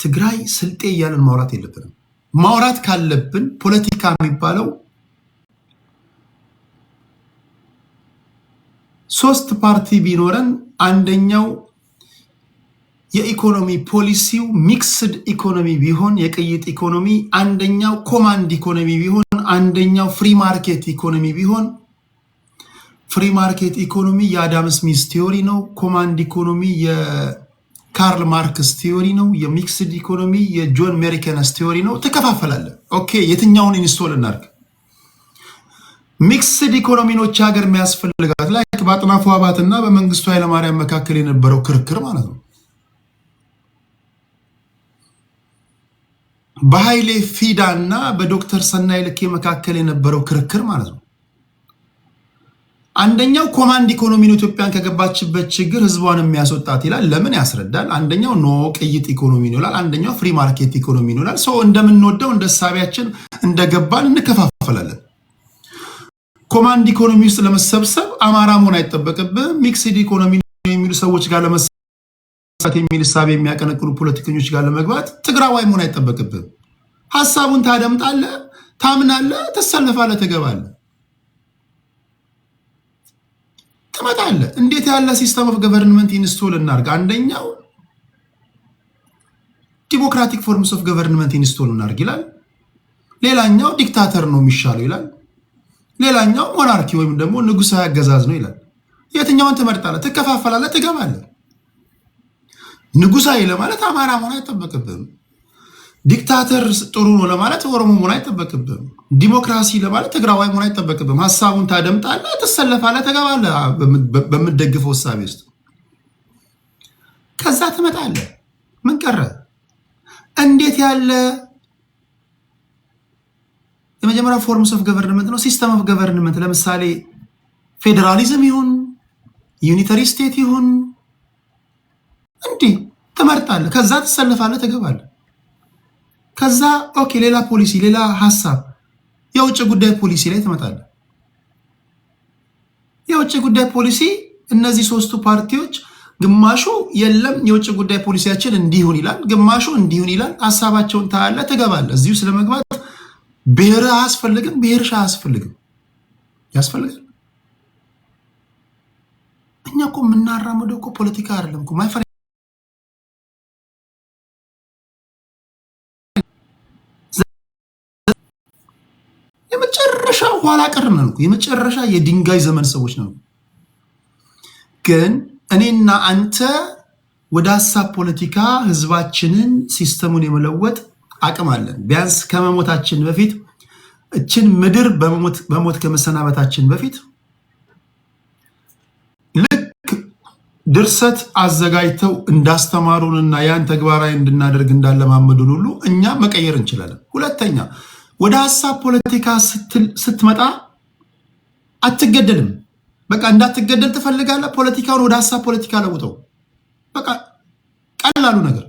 ትግራይ ስልጤ እያልን ማውራት የለብንም። ማውራት ካለብን ፖለቲካ የሚባለው ሶስት ፓርቲ ቢኖረን አንደኛው የኢኮኖሚ ፖሊሲው ሚክስድ ኢኮኖሚ ቢሆን የቅይጥ ኢኮኖሚ፣ አንደኛው ኮማንድ ኢኮኖሚ ቢሆን፣ አንደኛው ፍሪ ማርኬት ኢኮኖሚ ቢሆን፣ ፍሪ ማርኬት ኢኮኖሚ የአዳም ስሚዝ ቲዮሪ ነው። ኮማንድ ኢኮኖሚ የካርል ማርክስ ቲዮሪ ነው። የሚክስድ ኢኮኖሚ የጆን ሜሪከነስ ቲዮሪ ነው። ተከፋፈላለ። ኦኬ፣ የትኛውን ኢንስቶል እናርግ? ሚክስድ ኢኮኖሚኖች ሀገር የሚያስፈልጋት ላይ በአጥናፉ አባትና በመንግስቱ ኃይለማርያም መካከል የነበረው ክርክር ማለት ነው። በኃይሌ ፊዳ እና በዶክተር ሰናይ ልኬ መካከል የነበረው ክርክር ማለት ነው። አንደኛው ኮማንድ ኢኮኖሚ ነው ኢትዮጵያን ከገባችበት ችግር ህዝቧን የሚያስወጣት ይላል። ለምን ያስረዳል። አንደኛው ኖ ቅይጥ ኢኮኖሚ ነው ይላል። አንደኛው ፍሪ ማርኬት ኢኮኖሚ ነው ይላል። ሰው እንደምንወደው እንደ ሳቢያችን እንደገባን እንከፋፈላለን። ኮማንድ ኢኮኖሚ ውስጥ ለመሰብሰብ አማራ መሆን አይጠበቅብህም። ሚክስድ ኢኮኖሚ የሚሉ ሰዎች ጋር ለመሰብሰብ የሚል ሳቢ የሚያቀነቅኑ ፖለቲከኞች ጋር ለመግባት ትግራዋይ መሆን አይጠበቅብህም። ሐሳቡን ታደምጣለህ፣ ታምናለህ፣ ትሰለፋለህ፣ ትገባለህ፣ ትመጣለህ። እንዴት ያለ ሲስተም ኦፍ ገቨርንመንት ኢንስቶል እናርግ? አንደኛው ዲሞክራቲክ ፎርምስ ኦፍ ገቨርንመንት ኢንስቶል እናርግ ይላል። ሌላኛው ዲክታተር ነው የሚሻለው ይላል። ሌላኛው ሞናርኪ ወይም ደግሞ ንጉሳዊ አገዛዝ ነው ይላል። የትኛውን ትመርጣለህ? ትከፋፈላለህ፣ ትገባለህ። ንጉሳዊ ለማለት አማራ መሆን አይጠበቅብህም። ዲክታተር ጥሩ ነው ለማለት ኦሮሞ መሆን አይጠበቅብህም። ዲሞክራሲ ለማለት ትግራዋይ መሆን አይጠበቅብህም። ሐሳቡን ታደምጣለህ፣ ትሰለፋለህ፣ ትገባለህ በምትደግፈው እሳቤ ውስጥ። ከዛ ትመጣለህ። ምን ቀረ? እንዴት ያለ የመጀመሪያው ፎርምስ ኦፍ ገቨርንመንት ነው። ሲስተም ኦፍ ገቨርንመንት ለምሳሌ ፌዴራሊዝም ይሁን ዩኒተሪ ስቴት ይሁን እንዲህ ትመርጣለህ። ከዛ ትሰልፋለህ፣ ትገባለህ። ከዛ ኦኬ፣ ሌላ ፖሊሲ፣ ሌላ ሐሳብ፣ የውጭ ጉዳይ ፖሊሲ ላይ ትመጣለህ። የውጭ ጉዳይ ፖሊሲ እነዚህ ሶስቱ ፓርቲዎች ግማሹ የለም የውጭ ጉዳይ ፖሊሲያችን እንዲሁን ይላል፣ ግማሹ እንዲሁን ይላል። ሐሳባቸውን ታያለህ፣ ትገባለህ። እዚሁ ስለመግባት ብሔር አያስፈልግም፣ ብሔርሽ አያስፈልግም። ያስፈልጋል። እኛ እኮ የምናራምደው እኮ ፖለቲካ አይደለም እኮ ማይፈር የመጨረሻ ኋላ ቀር ነን እኮ የመጨረሻ የድንጋይ ዘመን ሰዎች ነን። ግን እኔና አንተ ወደ ሀሳብ ፖለቲካ ህዝባችንን ሲስተሙን የመለወጥ አቅም አለን። ቢያንስ ከመሞታችን በፊት እችን ምድር በሞት ከመሰናበታችን በፊት ልክ ድርሰት አዘጋጅተው እንዳስተማሩንና ያን ተግባራዊ እንድናደርግ እንዳለማመዱን ሁሉ እኛ መቀየር እንችላለን። ሁለተኛ ወደ ሀሳብ ፖለቲካ ስትመጣ አትገደልም። በቃ እንዳትገደል ትፈልጋለህ። ፖለቲካውን ወደ ሀሳብ ፖለቲካ ለውጠው። በቃ ቀላሉ ነገር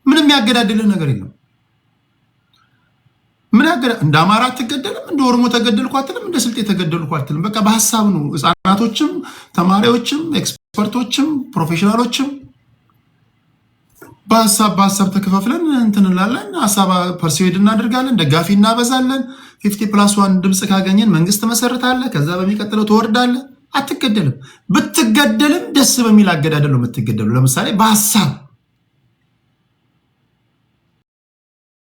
ምንም ያገዳድልህ ነገር የለም። ምን እንደ አማራ አትገደልም፣ እንደ ኦሮሞ ተገደልኩ አትልም፣ እንደ ስልጤ ተገደልኩ አትልም። በቃ በሀሳብ ነው። ህፃናቶችም፣ ተማሪዎችም፣ ኤክስፐርቶችም፣ ፕሮፌሽናሎችም በሀሳብ ተከፋፍለን እንትን እንላለን። ሀሳብ ፐርሲዌድ እናደርጋለን፣ ደጋፊ እናበዛለን። 50+1 ድምፅ ካገኘን መንግስት መሰረታለህ። ከዛ በሚቀጥለው ትወርዳለህ። አትገደልም። ብትገደልም ደስ በሚል አገዳደል ነው የምትገደሉ። ለምሳሌ በሀሳብ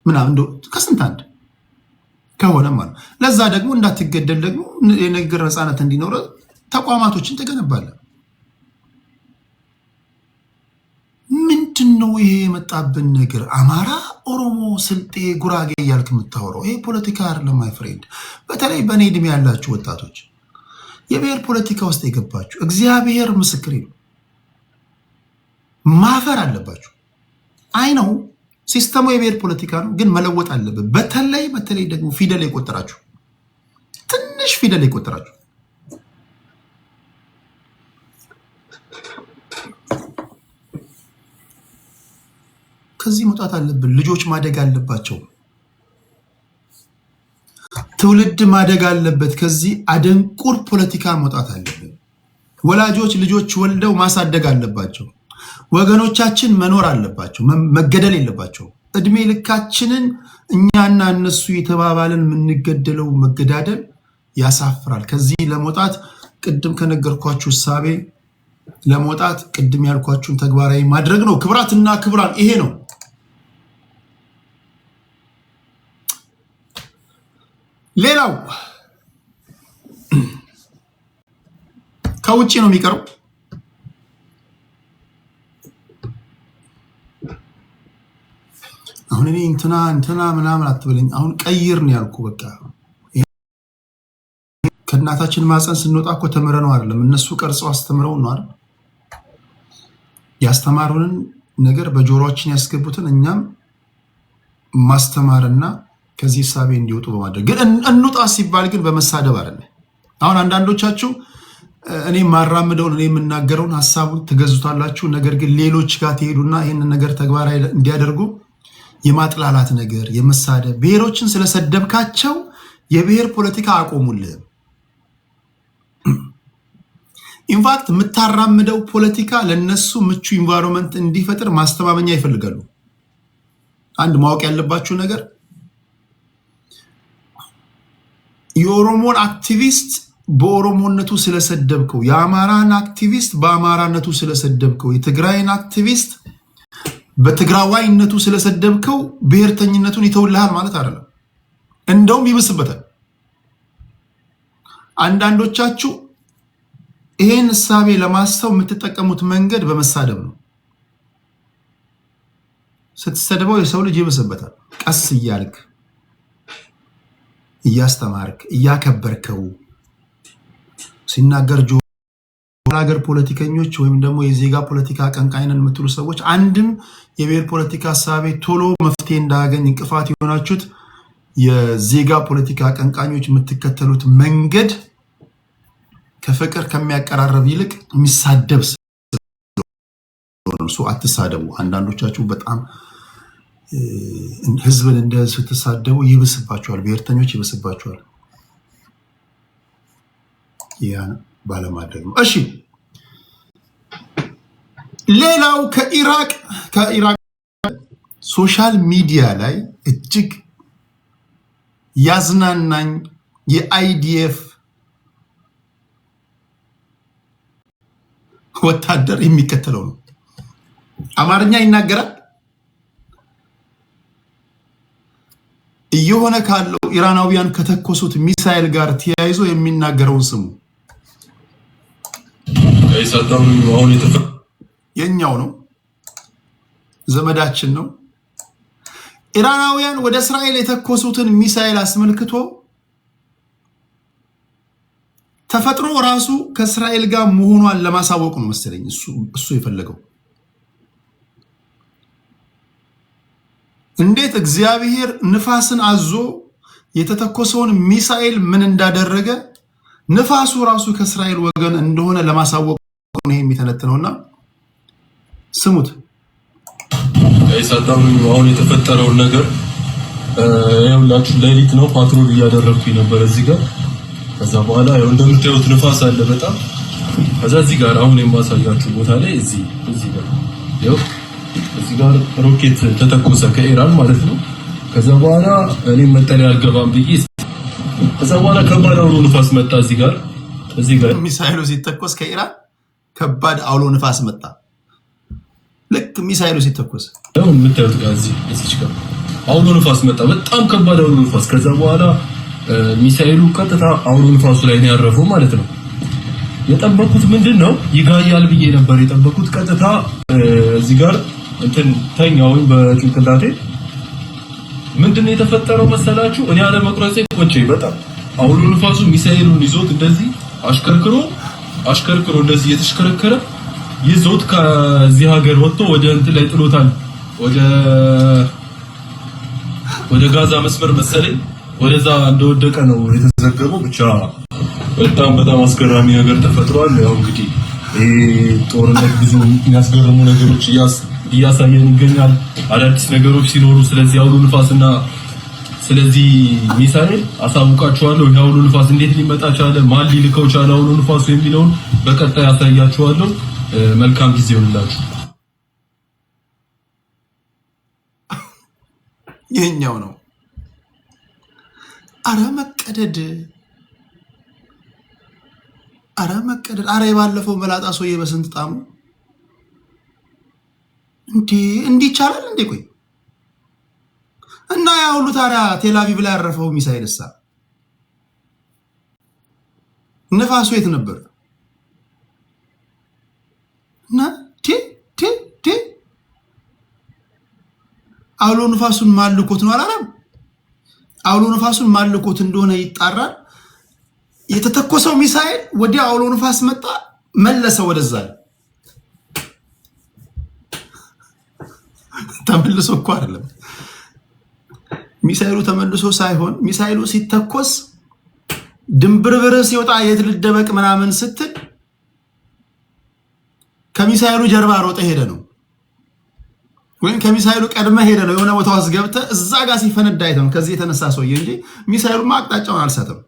ምናምን ከስንት አንድ ከሆነ ማለት ለዛ ደግሞ እንዳትገደል ደግሞ የንግግር ነፃነት እንዲኖር ተቋማቶችን ትገነባለህ። ምንድነው ይሄ የመጣብን ነገር? አማራ፣ ኦሮሞ፣ ስልጤ፣ ጉራጌ እያልክ የምታወራው ይሄ ፖለቲካ አይደለም ማይ ፍሬንድ። በተለይ በእኔ ዕድሜ ያላችሁ ወጣቶች የብሔር ፖለቲካ ውስጥ የገባችሁ እግዚአብሔር ምስክሬ ነው፣ ማፈር አለባችሁ። አይ ነው ሲስተሙ የብሔር ፖለቲካ ነው፣ ግን መለወጥ አለብን። በተለይ ደግሞ ፊደል የቆጠራችሁ ትንሽ ፊደል የቆጠራችሁ ከዚህ መውጣት አለብን። ልጆች ማደግ አለባቸው። ትውልድ ማደግ አለበት። ከዚህ አደንቁር ፖለቲካ መውጣት አለብን። ወላጆች ልጆች ወልደው ማሳደግ አለባቸው። ወገኖቻችን መኖር አለባቸው፣ መገደል የለባቸው። እድሜ ልካችንን እኛና እነሱ የተባባልን የምንገደለው መገዳደል ያሳፍራል። ከዚህ ለመውጣት ቅድም ከነገርኳችሁ ሳቤ ለመውጣት ቅድም ያልኳችሁን ተግባራዊ ማድረግ ነው። ክብራትና ክብራን ይሄ ነው። ሌላው ከውጪ ነው የሚቀረው። አሁን እኔ እንትና ምናምን አትበለኝ። አሁን ቀይር ነው ያልኩ። በቃ ከእናታችን ማፀን ስንወጣ እኮ ተምረነው አይደለም፣ እነሱ ቀርጸው አስተምረው ነው አይደል? ያስተማሩንን ነገር በጆሮአችን ያስገቡትን እኛም ማስተማርና ከዚህ ሳቤ እንዲወጡ በማድረግ ግን እንውጣ ሲባል ግን በመሳደብ አይደለም። አሁን አንዳንዶቻችሁ እኔ ማራምደውን እኔ የምናገረውን ሐሳቡን ትገዙታላችሁ። ነገር ግን ሌሎች ጋር ትሄዱና ይህንን ነገር ተግባራዊ እንዲያደርጉ የማጥላላት ነገር፣ የመሳደብ ብሔሮችን ስለሰደብካቸው የብሔር ፖለቲካ አቆሙልህ። ኢንፋክት የምታራምደው ፖለቲካ ለነሱ ምቹ ኢንቫይሮንመንት እንዲፈጥር ማስተማመኛ ይፈልጋሉ። አንድ ማወቅ ያለባችሁ ነገር የኦሮሞን አክቲቪስት በኦሮሞነቱ ስለሰደብከው፣ የአማራን አክቲቪስት በአማራነቱ ስለሰደብከው፣ የትግራይን አክቲቪስት በትግራዋይነቱ ስለሰደብከው ብሔርተኝነቱን ይተውልሃል ማለት አይደለም። እንደውም ይብስበታል። አንዳንዶቻችሁ ይሄን እሳቤ ለማስተው የምትጠቀሙት መንገድ በመሳደብ ነው። ስትሰድበው የሰው ልጅ ይብስበታል። ቀስ እያልክ እያስተማርክ እያከበርከው ሲናገር ሀገር ፖለቲከኞች ወይም ደግሞ የዜጋ ፖለቲካ አቀንቃኝነን የምትሉ ሰዎች አንድም የብሔር ፖለቲካ ሀሳቤ ቶሎ መፍትሄ እንዳያገኝ እንቅፋት የሆናችሁት የዜጋ ፖለቲካ አቀንቃኞች የምትከተሉት መንገድ ከፍቅር ከሚያቀራረብ ይልቅ የሚሳደብ ነው። አትሳደቡ። አንዳንዶቻችሁ በጣም ህዝብን እንደ ስትሳደቡ ይብስባችኋል፣ ብሔርተኞች ይብስባችኋል። ያን ባለማድረግ ነው። እሺ ሌላው ከኢራቅ ሶሻል ሚዲያ ላይ እጅግ ያዝናናኝ የአይዲኤፍ ወታደር የሚከተለው ነው። አማርኛ ይናገራል። እየሆነ ካለው ኢራናውያን ከተኮሱት ሚሳኤል ጋር ተያይዞ የሚናገረውን ስሙ። የኛው ነው፣ ዘመዳችን ነው። ኢራናውያን ወደ እስራኤል የተኮሱትን ሚሳኤል አስመልክቶ ተፈጥሮ ራሱ ከእስራኤል ጋር መሆኗን ለማሳወቅ ነው መሰለኝ እሱ የፈለገው። እንዴት እግዚአብሔር ንፋስን አዞ የተተኮሰውን ሚሳኤል ምን እንዳደረገ ንፋሱ ራሱ ከእስራኤል ወገን እንደሆነ ለማሳወቅ ነው የሚተነትነውና ስሙት። አይሳታም አሁን የተፈጠረውን ነገር ያውላችሁ ሌሊት ነው ፓትሮል እያደረኩኝ ነበር እዚህ ጋር። ከዛ በኋላ ያው እንደምታዩት ንፋስ አለ በጣም። ከዛ እዚህ ጋር አሁን የማሳያችሁ ቦታ ላይ እዚህ ጋር ያው እዚህ ጋር ሮኬት ተተኮሰ ከኢራን ማለት ነው። ከዛ በኋላ እኔም መጠለያ አልገባም ብዬ ከዛ በኋላ ከባድ አውሎ ንፋስ መጣ እዚህ ጋር ሚሳኤሉ ሲተኮስ ከኢራን ከባድ አውሎ ንፋስ መጣ። ልክ ሚሳኤሉ ሲተኮስ ያው የምታዩት ጋር እዚህ ጋር አውሎ ንፋስ መጣ፣ በጣም ከባድ አውሎ ንፋስ። ከዛ በኋላ ሚሳኤሉ ቀጥታ አውሎ ንፋሱ ላይ ነው ያረፈው ማለት ነው። የጠበቁት ምንድነው ይጋያል ብዬ ነበር የጠበቁት። ቀጥታ እዚህ ጋር እንትን ተኛው በጭንቅላቴ። ምንድነው የተፈጠረው መሰላችሁ? እኔ አለ መቁረጼ ቆጨኝ በጣም። አውሎ ንፋሱ ሚሳኤሉን ይዞት እንደዚህ አሽከርክሮ እንደዚህ እየተሽከረከረ ይዞት ከዚህ ሀገር ወጥቶ ወደ እንትን ላይ ጥሎታል። ወደ ጋዛ መስመር መሰለኝ ወደዛ እንደወደቀ ነው የተዘገበው። ብቻ በጣም አስገራሚ ነገር ተፈጥሯል። ያው እንግዲህ ይሄ ጦርነት ብዙ የሚያስገርሙ ነገሮች እያሳየን ይገኛል። አዳዲስ ነገሮች ሲኖሩ ስለዚህ አውሎ ንፋስና ስለዚህ ሚሳኤል አሳውቃችኋለሁ። ይሄ አውሎ ንፋስ እንዴት ሊመጣ ቻለ፣ ማን ሊልከው ቻለ አውሎ ንፋሱ የሚለውን በቀጣይ አሳያችኋለሁ። መልካም ጊዜ ይሁንላችሁ። ይሄኛው ነው። አረ መቀደድ፣ አረ መቀደድ፣ አረ የባለፈው መላጣ ሰውዬ በስንት ጣሙ እንዲህ ይቻላል እንዴ? ቆይ እና ያ ሁሉ ታዲያ ቴልአቪቭ ላይ ያረፈው ሚሳኤልሳ ነፋሱ የት ነበር? እና አውሎ ነፋሱን ማልኮት ነው አላለም? አውሎ ነፋሱን ማልኮት እንደሆነ ይጣራል። የተተኮሰው ሚሳኤል ወዲያ አውሎ ነፋስ መጣ፣ መለሰ ወደዛ። ተመልሶ እኮ አይደለም ሚሳኤሉ ተመልሶ ሳይሆን ሚሳኤሉ ሲተኮስ ድንብርብር ሲወጣ የት ልደበቅ ምናምን ስትል ከሚሳኤሉ ጀርባ ሮጠ ሄደ ነው፣ ወይም ከሚሳኤሉ ቀድመ ሄደ ነው። የሆነ ቦታ ውስጥ ገብተ እዛ ጋር ሲፈነዳ አይተም ከዚህ የተነሳ ሰውዬ እንጂ ሚሳኤሉማ አቅጣጫውን አልሰጠም።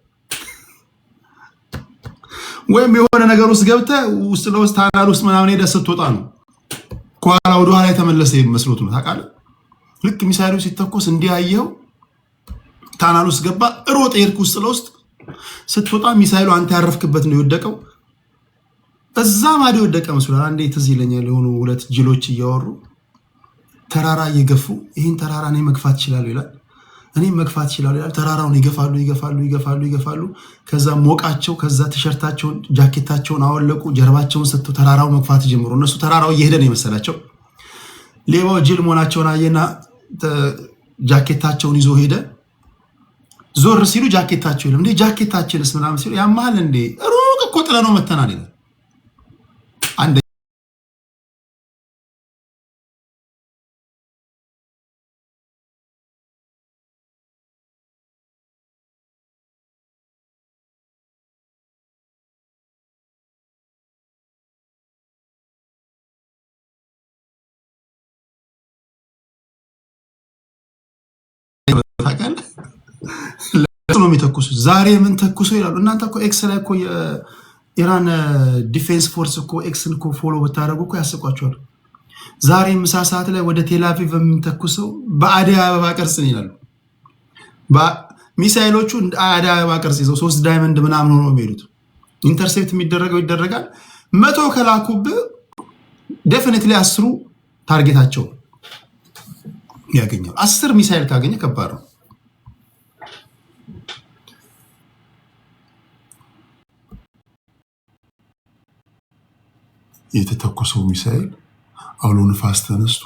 ወይም የሆነ ነገር ውስጥ ገብተ ውስጥ ለውስጥ ታናል ውስጥ ምናምን ሄደ ስትወጣ ነው ከኋላ ወደ ኋላ የተመለሰ መስሎት ነው። ታውቃለህ? ልክ ሚሳኤሉ ሲተኮስ እንዲህ አየኸው፣ ታናል ውስጥ ገባ፣ ሮጥ ሄድክ ውስጥ ለውስጥ ስትወጣ ሚሳኤሉ አንተ ያረፍክበት ነው የወደቀው። እዛ ማዶ የወደቀ መስሏል። አንዴ ትዝ ይለኛል የሆኑ ሁለት ጅሎች እያወሩ ተራራ እየገፉ ይህን ተራራ እኔ መግፋት እችላለሁ ይላል፣ እኔም መግፋት እችላለሁ ይላል። ተራራውን ይገፋሉ ይገፋሉ ይገፋሉ ይገፋሉ። ከዛ ሞቃቸው፣ ከዛ ቲሸርታቸውን ጃኬታቸውን አወለቁ፣ ጀርባቸውን ሰጥተው ተራራው መግፋት ጀምሮ እነሱ ተራራው እየሄደ ነው የመሰላቸው። ሌባው ጅል መሆናቸውን አየና ጃኬታቸውን ይዞ ሄደ። ዞር ሲሉ ጃኬታቸው የለም። እንዴ ጃኬታችንስ ምናምን ሲሉ ያማል እንዴ ሩቅ እኮ ጥለነው መተናል ይላል። አንድ ነው የሚተኩሱት። ዛሬ ምን ተኩሶ ይላሉ እናንተ እኮ ኤክስ ላይ እኮ የኢራን ዲፌንስ ፎርስ እኮ ኤክስን እኮ ፎሎ ብታደርጉ እኮ ያስቋቸዋል። ዛሬ ምሳ ሰዓት ላይ ወደ ቴልአቪቭ የምንተኩሰው በአደይ አበባ ቅርጽ ነው ይላሉ። ሚሳኤሎቹ አደይ አበባ ቅርጽ ይዘው 3 ዳይመንድ ምናምን ሆኖ የሚሄዱት ኢንተርሴፕት የሚደረገው ይደረጋል። 100 ከላኩብህ ዴፊኒትሊ 10ሩ ታርጌታቸው ያገኛል። 10 ሚሳኤል ካገኘ ከባድ ነው። የተተኮሰው ሚሳኤል አውሎ ንፋስ ተነስቶ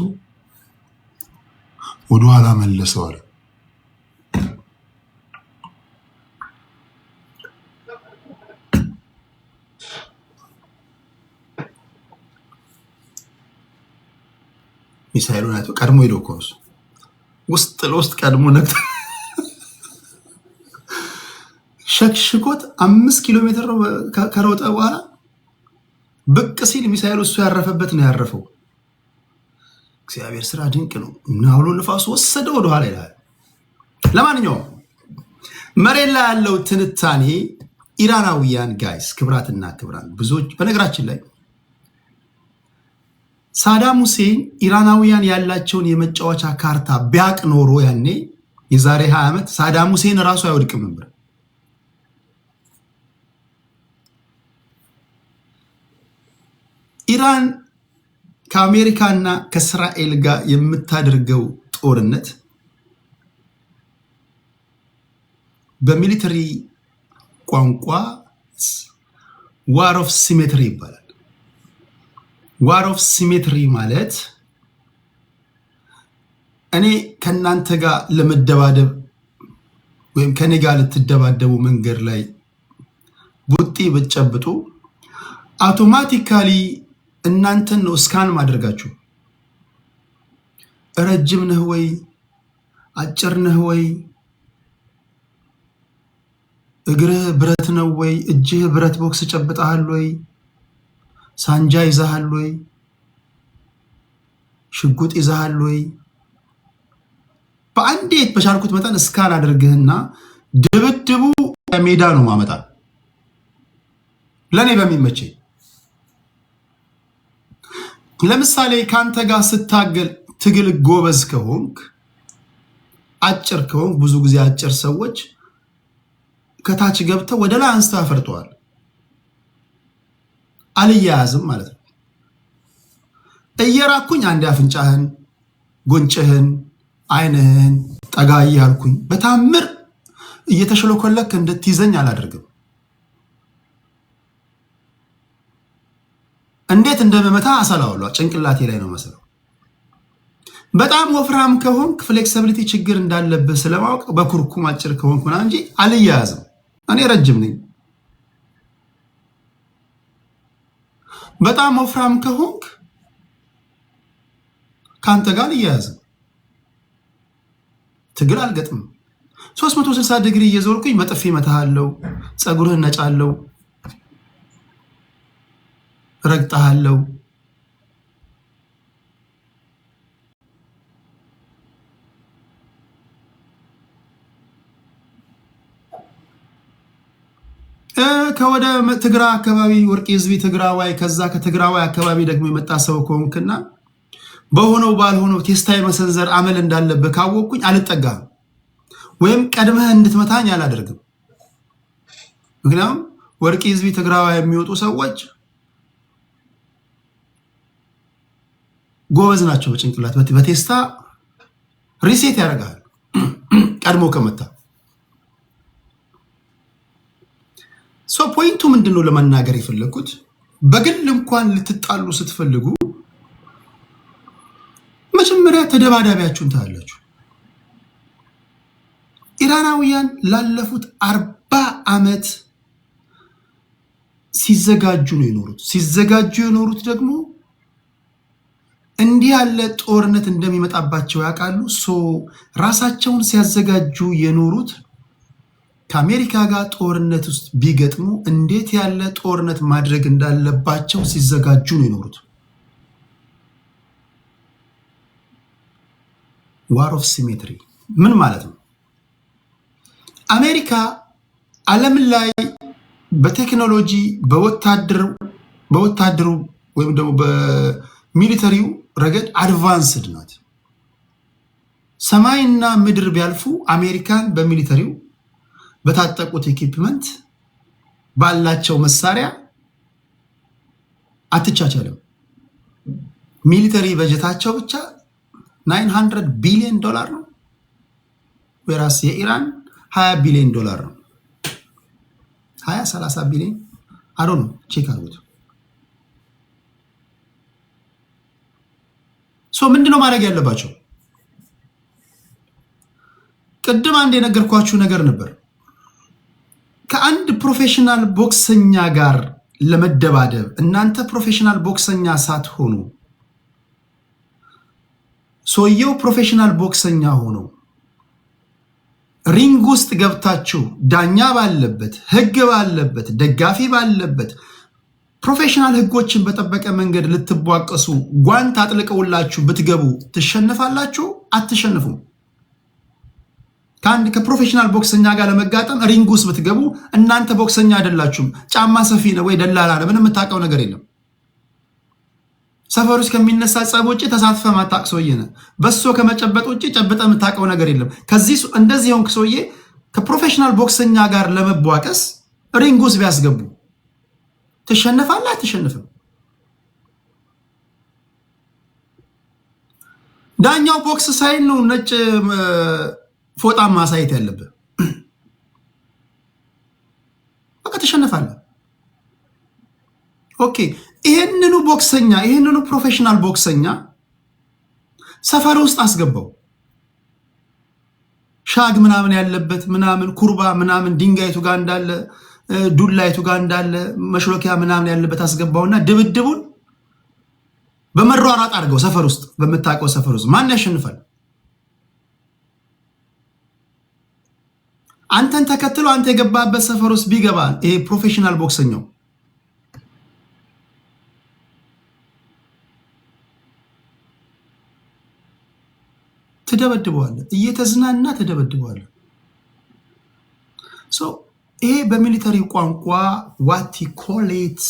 ወደ ኋላ መለሰው አለ። ሚሳኤሉን አይቶ ቀድሞ ሄዶ እኮ ነው ውስጥ ለውስጥ ቀድሞ ነክቶ ሸክሽኮት 5 ኪሎ ሜትር ከሮጠ በኋላ ብቅ ሲል ሚሳኤሉ እሱ ያረፈበት ነው ያረፈው። እግዚአብሔር ስራ ድንቅ ነው። እና አውሎ ንፋሱ ወሰደው ወደ ኋላ ይላል። ለማንኛውም መሬት ላይ ያለው ትንታኔ ኢራናውያን ጋይስ፣ ክብራትና ክብራን ብዙዎች በነገራችን ላይ ሳዳም ሁሴን ኢራናውያን ያላቸውን የመጫወቻ ካርታ ቢያቅ ኖሮ ያኔ የዛሬ 20 ዓመት ሳዳም ሁሴን ራሱ አይወድቅም ነበር። ኢራን ከአሜሪካና ከእስራኤል ጋር የምታደርገው ጦርነት በሚሊተሪ ቋንቋ ዋር ኦፍ ሲሜትሪ ይባላል። ዋር ኦፍ ሲሜትሪ ማለት እኔ ከእናንተ ጋር ለመደባደብ ወይም ከኔ ጋር ልትደባደቡ መንገድ ላይ ቡጢ ብትጨብጡ አውቶማቲካሊ እናንተን ነው ስካን ማድረጋችሁ። ረጅም ነህ ወይ፣ አጭር ነህ ወይ፣ እግርህ ብረት ነው ወይ፣ እጅህ ብረት ቦክስ ጨብጠሃል ወይ፣ ሳንጃ ይዛሃል ወይ፣ ሽጉጥ ይዛሃል ወይ፣ በአንዴ በቻልኩት መጠን ስካን አድርግህና ድብድቡ ሜዳ ነው ማመጣ ለኔ በሚመቸኝ። ለምሳሌ ካንተ ጋር ስታገል ትግል ጎበዝ ከሆንክ አጭር ከሆንክ ብዙ ጊዜ አጭር ሰዎች ከታች ገብተው ወደ ላይ አንስተው ያፈርጠዋል። አልያያዝም ማለት ነው። እየራኩኝ አንድ አፍንጫህን፣ ጉንጭህን፣ አይንህን ጠጋ እያልኩኝ በታምር እየተሸለኮለክ እንድትይዘኝ አላደርግም። እንዴት እንደመመታ አሰላውሏ ጭንቅላቴ ላይ ነው መሰለው። በጣም ወፍራም ከሆንክ ፍሌክሲቢሊቲ ችግር እንዳለብህ ስለማወቅ በኩርኩም አጭር ከሆንክ ምናምን እንጂ አልያያዝም። እኔ ረጅም ነኝ። በጣም ወፍራም ከሆንክ ካንተ ጋር አልያያዝም። ትግል አልገጥምም። 360 ዲግሪ እየዞርኩኝ መጥፌ መታሃለው፣ ጸጉርህን ነጫለው፣ ረግጣሃለው። ከወደ ትግራ አካባቢ ወርቄ ህዝቢ ትግራዋይ፣ ከዛ ከትግራዋይ አካባቢ ደግሞ የመጣ ሰው ከሆንክና በሆነው ባልሆነው ቴስታይ መሰንዘር አመል እንዳለብህ ካወቅኩኝ አልጠጋም፣ ወይም ቀድመህ እንድትመታኝ አላደርግም። ምክንያቱም ወርቄ ህዝቢ ትግራዋይ የሚወጡ ሰዎች ጎበዝ ናቸው። በጭንቅላት በቴስታ ሪሴት ያደርጋል ቀድሞ ከመታ። ፖይንቱ ምንድነው ለመናገር የፈለኩት? በግል እንኳን ልትጣሉ ስትፈልጉ መጀመሪያ ተደባዳቢያችሁን ታያላችሁ። ኢራናውያን ላለፉት 40 ዓመት ሲዘጋጁ ነው የኖሩት። ሲዘጋጁ የኖሩት ደግሞ እንዲህ ያለ ጦርነት እንደሚመጣባቸው ያውቃሉ። ራሳቸውን ሲያዘጋጁ የኖሩት ከአሜሪካ ጋር ጦርነት ውስጥ ቢገጥሙ እንዴት ያለ ጦርነት ማድረግ እንዳለባቸው ሲዘጋጁ ነው የኖሩት። ዋር ኦፍ ሲሜትሪ ምን ማለት ነው? አሜሪካ ዓለም ላይ በቴክኖሎጂ በወታደሩ ወይም ደግሞ በሚሊተሪው ረገድ አድቫንስድ ናት። ሰማይና ምድር ቢያልፉ አሜሪካን በሚሊተሪው በታጠቁት ኢኩፕመንት ባላቸው መሳሪያ አትቻቻልም። ሚሊተሪ በጀታቸው ብቻ $900 ቢሊዮን ነው። ወራስ የኢራን $20 ቢሊዮን ነው። 20-30 ቢሊዮን አዶ ነው። ቼክ አድርጉት። ምንድነው ማድረግ ያለባቸው? ቅድም አንድ የነገርኳችሁ ነገር ነበር። ከአንድ ፕሮፌሽናል ቦክሰኛ ጋር ለመደባደብ እናንተ ፕሮፌሽናል ቦክሰኛ ሳትሆኑ ሰውየው ፕሮፌሽናል ቦክሰኛ ሆኖ ሪንግ ውስጥ ገብታችሁ ዳኛ ባለበት፣ ህግ ባለበት፣ ደጋፊ ባለበት ፕሮፌሽናል ህጎችን በጠበቀ መንገድ ልትቧቀሱ ጓንት አጥልቀውላችሁ ብትገቡ ትሸነፋላችሁ? አትሸነፉም። ከፕሮፌሽናል ቦክሰኛ ጋር ለመጋጠም ሪንግ ውስጥ ብትገቡ እናንተ ቦክሰኛ አይደላችሁም። ጫማ ሰፊ ነው ወይ ደላላ ነው፣ ምንም የምታውቀው ነገር የለም። ሰፈር ውስጥ ከሚነሳ ጸብ ውጭ ተሳትፈ ማታቅ ሰውዬ ነህ። በሶ ከመጨበጥ ውጭ ጨብጠ የምታውቀው ነገር የለም። ከዚህ እንደዚህ ሆንክ ሰውዬ ከፕሮፌሽናል ቦክሰኛ ጋር ለመቧቀስ ሪንግ ውስጥ ቢያስገቡ ትሸነፋለህ? አትሸነፍም። ዳኛው ቦክስ ሳይን ነው ነጭ ፎጣ ማሳየት ያለብህ። በቃ ትሸነፋለህ። ኦኬ። ይሄንኑ ቦክሰኛ ይሄንኑ ፕሮፌሽናል ቦክሰኛ ሰፈር ውስጥ አስገባው። ሻግ ምናምን ያለበት ምናምን ኩርባ ምናምን ድንጋይቱ ጋር እንዳለ ዱላይቱ ጋር እንዳለ መሽሎኪያ ምናምን ያለበት አስገባውና ድብድቡን በመሯሯጥ አድርገው ሰፈር ውስጥ በምታውቀው ሰፈር ውስጥ ማን ያሸንፋል? አንተን ተከትሎ አንተ የገባበት ሰፈር ውስጥ ቢገባ ይሄ ፕሮፌሽናል ቦክሰኛው ትደበድበዋለህ። እየተዝናና ትደበድበዋለህ። ይሄ በሚሊተሪ ቋንቋ ዋት ኮሌት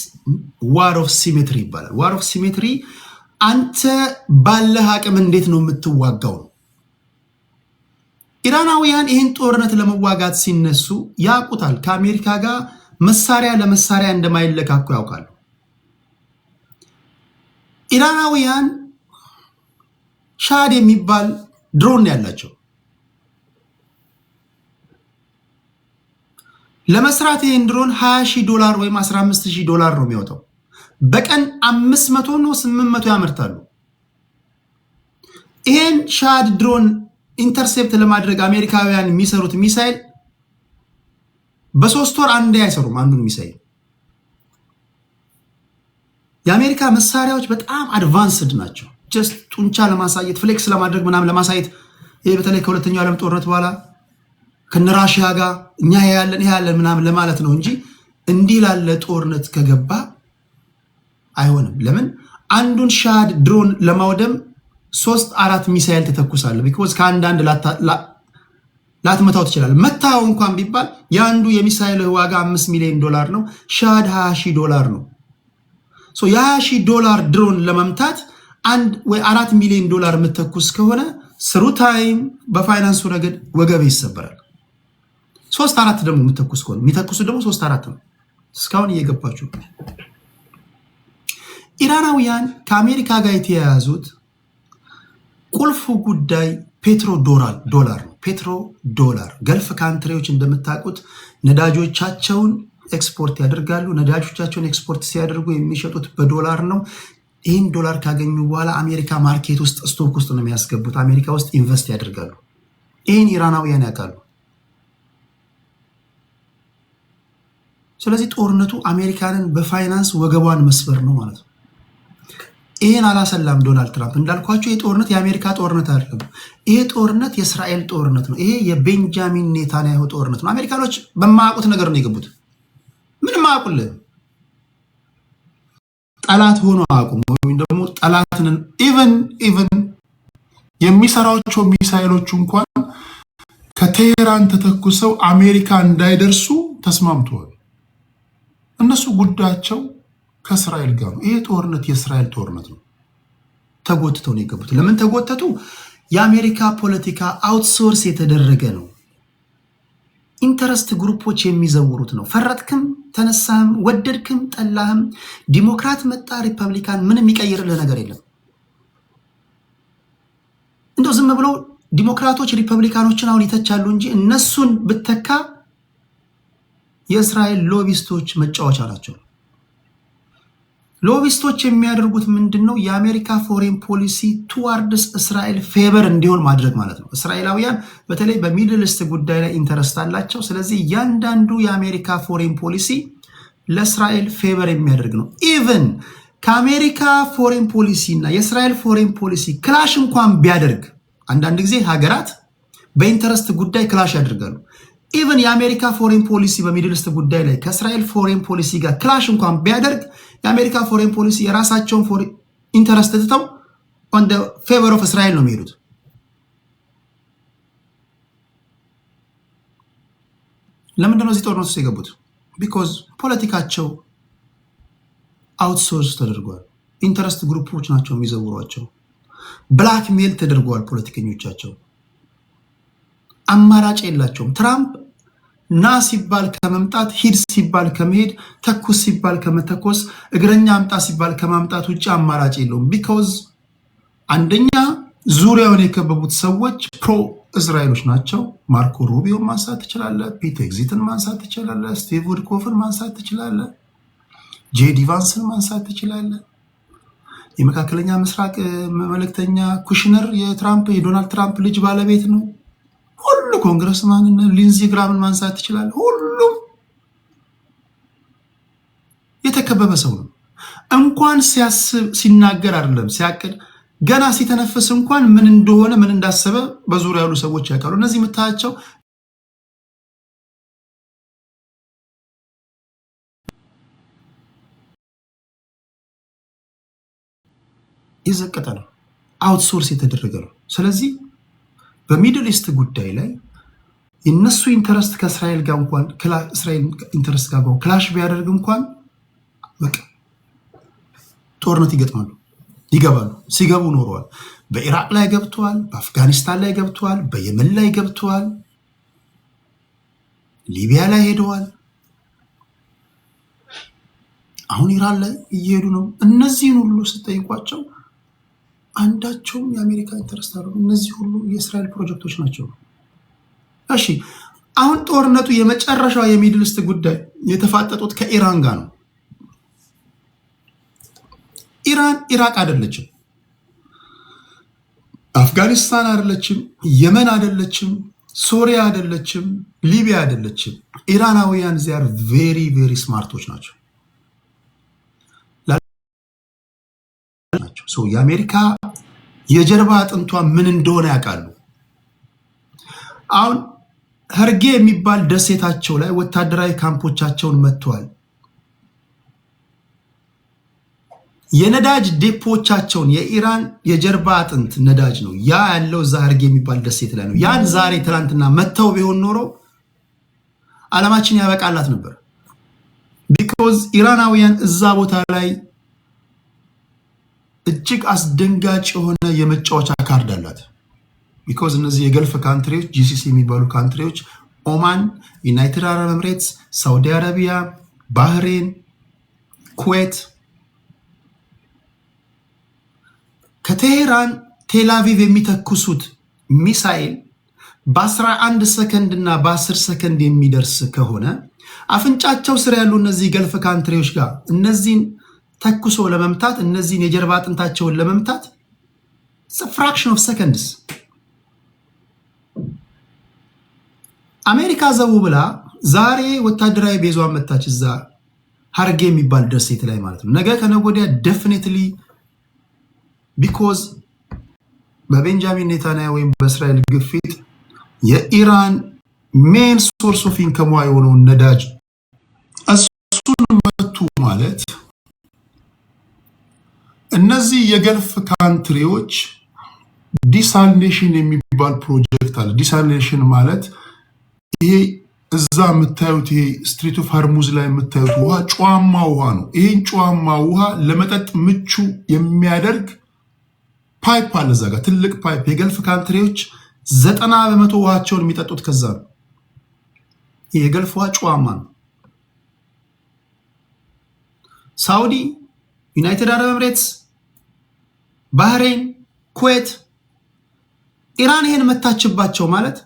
ዋር ኦፍ ሲሜትሪ ይባላል። ዋር ኦፍ ሲሜትሪ አንተ ባለህ አቅም እንዴት ነው የምትዋጋው? ኢራናውያን ይህን ጦርነት ለመዋጋት ሲነሱ ያውቁታል። ከአሜሪካ ጋር መሳሪያ ለመሳሪያ እንደማይለካኩ ያውቃሉ። ኢራናውያን ሻድ የሚባል ድሮን ያላቸው ለመስራት ይህን ድሮን $20,000 ወይም $15,000 ነው የሚወጣው። በቀን 500 ነው 800 ያመርታሉ። ይህን ሻድ ድሮን ኢንተርሴፕት ለማድረግ አሜሪካውያን የሚሰሩት ሚሳይል በ3 ወር አንዴ አይሰሩም። አንዱን ሚሳይል የአሜሪካ መሳሪያዎች በጣም አድቫንስድ ናቸው። ጀስት ጡንቻ ለማሳየት ፍሌክስ ለማድረግ ምናምን ለማሳየት ይሄ በተለይ ከሁለተኛው ዓለም ጦርነት በኋላ ከነራሽያ ጋር እኛ ያለን ምናምን ለማለት ነው እንጂ እንዲህ ላለ ጦርነት ከገባ አይሆንም። ለምን አንዱን ሻድ ድሮን ለማውደም 3-4 ሚሳኤል ተተኩሳለህ። ቢኮዝ ከአንዳንድ ላትመታው ትችላለህ። መታው እንኳን ቢባል የአንዱ የሚሳኤል ዋጋ $5 ሚሊዮን ነው። ሻድ $20,000 ነው። ሶ $20,000 ድሮን ለመምታት 1 ወይ $4 ሚሊዮን የምትተኩስ ከሆነ ስሩ ታይም በፋይናንሱ ረገድ ወገብ ይሰበራል። 3-4 ደግሞ የምትተኩስ ከሆነ የሚተኩሱ ደግሞ 3-4 ነው። እስካሁን እየገባችሁ ኢራናውያን ከአሜሪካ ጋር የተያያዙት ቁልፉ ጉዳይ ፔትሮ ዶላር ነው። ፔትሮ ዶላር ገልፍ ካንትሪዎች እንደምታውቁት ነዳጆቻቸውን ኤክስፖርት ያደርጋሉ። ነዳጆቻቸውን ኤክስፖርት ሲያደርጉ የሚሸጡት በዶላር ነው። ይህን ዶላር ካገኙ በኋላ አሜሪካ ማርኬት ውስጥ ስቶክ ውስጥ ነው የሚያስገቡት። አሜሪካ ውስጥ ኢንቨስት ያደርጋሉ። ይህን ኢራናውያን ያውቃሉ። ስለዚህ ጦርነቱ አሜሪካንን በፋይናንስ ወገቧን መስበር ነው ማለት ነው። ይሄን አላሰላም ዶናልድ ትራምፕ። እንዳልኳቸው ይሄ ጦርነት የአሜሪካ ጦርነት አይደለም። ይሄ ጦርነት የእስራኤል ጦርነት ነው። ይሄ የቤንጃሚን ኔታንያሁ ጦርነት ነው። አሜሪካኖች በማያውቁት ነገር ነው የገቡት። ምንም አያውቁልህ። ጠላት ሆኖ አያውቁም። ወይም ደግሞ ጠላትን ኢቨን የሚሰራቸው ሚሳይሎቹ እንኳን ከቴሄራን ተተኩሰው አሜሪካ እንዳይደርሱ ተስማምተዋል። እነሱ ጉዳያቸው ከእስራኤል ጋር ነው። ይሄ ጦርነት የእስራኤል ጦርነት ነው። ተጎትተው ነው የገቡት። ለምን ተጎተቱ? የአሜሪካ ፖለቲካ አውትሶርስ የተደረገ ነው። ኢንተረስት ግሩፖች የሚዘውሩት ነው። ፈረጥክም፣ ተነሳህም፣ ወደድክም፣ ጠላህም፣ ዲሞክራት መጣ፣ ሪፐብሊካን ምንም የሚቀይርልህ ነገር የለም። እንደው ዝም ብለው ዲሞክራቶች ሪፐብሊካኖችን አሁን ይተቻሉ እንጂ እነሱን ብተካ የእስራኤል ሎቢስቶች መጫወቻ ናቸው። ሎቢስቶች የሚያደርጉት ምንድነው? የአሜሪካ ፎሬን ፖሊሲ ቱዋርድስ እስራኤል ፌቨር እንዲሆን ማድረግ ማለት ነው። እስራኤላውያን በተለይ በሚድል ኢስት ጉዳይ ላይ ኢንተረስት አላቸው። ስለዚህ እያንዳንዱ የአሜሪካ ፎሬን ፖሊሲ ለእስራኤል ፌቨር የሚያደርግ ነው። ኢቨን ከአሜሪካ ፎሬን ፖሊሲ እና የእስራኤል ፎሬን ፖሊሲ ክላሽ እንኳን ቢያደርግ፣ አንዳንድ ጊዜ ሀገራት በኢንተረስት ጉዳይ ክላሽ ያደርጋሉ። ኢቨን የአሜሪካ ፎሬን ፖሊሲ በሚድል ኢስት ጉዳይ ላይ ከእስራኤል ፎሬን ፖሊሲ ጋር ክላሽ እንኳን ቢያደርግ የአሜሪካ ፎሬን ፖሊሲ የራሳቸውን ኢንተረስት ትተው ኦን ዘ ፌቨር ኦፍ እስራኤል ነው የሚሄዱት። ለምንድነው እዚህ ጦርነት ውስጥ የገቡት? ቢኮዝ ፖለቲካቸው አውትሶርስ ተደርጓል። ኢንተረስት ግሩፖች ናቸው የሚዘውሯቸው። ብላክ ሜል ተደርገዋል ፖለቲከኞቻቸው። አማራጭ የላቸውም። ትራምፕ ና ሲባል ከመምጣት፣ ሂድ ሲባል ከመሄድ፣ ተኩስ ሲባል ከመተኮስ፣ እግረኛ አምጣ ሲባል ከማምጣት ውጭ አማራጭ የለውም። ቢኮዝ አንደኛ ዙሪያውን የከበቡት ሰዎች ፕሮ እስራኤሎች ናቸው። ማርኮ ሩቢዮን ማንሳት ትችላለህ፣ ፒት ኤግዚትን ማንሳት ትችላለህ፣ ስቲቭ ውድኮፍን ማንሳት ትችላለህ፣ ጄዲ ቫንስን ማንሳት ትችላለህ። የመካከለኛ ምስራቅ መልእክተኛ ኩሽነር የዶናልድ ትራምፕ ልጅ ባለቤት ነው። ሁሉ ኮንግረስማን ሊንዚ ግራምን ማንሳት ትችላለህ። ሁሉም የተከበበ ሰው ነው። እንኳን ሲያስብ ሲናገር አይደለም ሲያቅድ፣ ገና ሲተነፍስ እንኳን ምን እንደሆነ ምን እንዳሰበ በዙሪያ ያሉ ሰዎች ያውቃሉ። እነዚህ የምታያቸው የዘቀጠ ነው፣ አውትሶርስ የተደረገ ነው። ስለዚህ በሚድል ኢስት ጉዳይ ላይ የነሱ ኢንተረስት ከእስራኤል ጋር እንኳን እስራኤል ኢንተረስት ጋር ክላሽ ቢያደርግ እንኳን በቃ ጦርነት ይገጥማሉ። ይገባሉ። ሲገቡ ኖረዋል። በኢራቅ ላይ ገብተዋል፣ በአፍጋኒስታን ላይ ገብተዋል፣ በየመን ላይ ገብተዋል፣ ሊቢያ ላይ ሄደዋል። አሁን ኢራን ላይ እየሄዱ ነው። እነዚህን ሁሉ ስጠይቋቸው አንዳቸውም የአሜሪካ ኢንተረስት አሉ። እነዚህ ሁሉ የእስራኤል ፕሮጀክቶች ናቸው። እሺ አሁን ጦርነቱ የመጨረሻው የሚድል ኢስት ጉዳይ የተፋጠጡት ከኢራን ጋር ነው። ኢራን ኢራቅ አይደለችም፣ አፍጋኒስታን አይደለችም፣ የመን አይደለችም፣ ሶሪያ አይደለችም፣ ሊቢያ አይደለችም። ኢራናውያን ዚያር ቬሪ ቬሪ ስማርቶች ናቸው። የአሜሪካ የጀርባ አጥንቷ ምን እንደሆነ ያውቃሉ። አሁን ሀርጌ የሚባል ደሴታቸው ላይ ወታደራዊ ካምፖቻቸውን መጥተዋል። የነዳጅ ዴፖቻቸውን የኢራን የጀርባ አጥንት ነዳጅ ነው ያ ያለው እዛ ሀርጌ የሚባል ደሴት ላይ ነው። ያን ዛሬ ትናንትና መተው ቢሆን ኖሮ ዓለማችን ያበቃላት ነበር። ቢኮዝ ኢራናውያን እዛ ቦታ ላይ እጅግ አስደንጋጭ የሆነ የመጫወቻ ካርድ አላት። ቢኮዝ እነዚህ የገልፍ ካንትሪዎች ጂሲሲ የሚባሉ ካንትሪዎች ኦማን፣ ዩናይትድ አረብ ኤምሬትስ፣ ሳውዲ አረቢያ፣ ባህሬን፣ ኩዌት ከቴሄራን ቴላቪቭ የሚተኩሱት ሚሳኤል በ11 ሰከንድ እና በ10 ሰከንድ የሚደርስ ከሆነ አፍንጫቸው ስር ያሉ እነዚህ ገልፍ ካንትሪዎች ጋር እነዚህን ተኩሶ ለመምታት እነዚህን የጀርባ አጥንታቸውን ለመምታት ፍራክሽን ኦፍ ሰከንድስ አሜሪካ ዘው ብላ ዛሬ ወታደራዊ ቤዟን መታች እዛ ሀርጌ የሚባል ደሴት ላይ ማለት ነው። ነገ ከነገ ወዲያ ዴፊኒትሊ ቢኮዝ በቤንጃሚን ኔታንያሁ ወይም በእስራኤል ግፊት የኢራን ሜን ሶርስ ኦፍ ኢንከም የሆነውን ነዳጅ እሱን መቱ ማለት እነዚህ የገልፍ ካንትሪዎች ዲሳሊኔሽን የሚባል ፕሮጀክት አለ። ዲሳሊኔሽን ማለት ይሄ እዛ የምታዩት ይሄ ስትሪት ኦፍ ሃርሙዝ ላይ የምታዩት ውሃ ጨዋማ ውሃ ነው። ይሄን ጨዋማ ውሃ ለመጠጥ ምቹ የሚያደርግ ፓይፕ አለ እዛ ጋር ትልቅ ፓይፕ። የገልፍ ካንትሪዎች 90% ውሃቸውን የሚጠጡት ከዛ ነው። ይሄ የገልፍ ውሃ ጨዋማ ነው። ሳውዲ፣ ዩናይትድ አረብ ኤምሬትስ፣ ባህሬን፣ ኩዌት ኢራን ይሄን መታችባቸው ማለት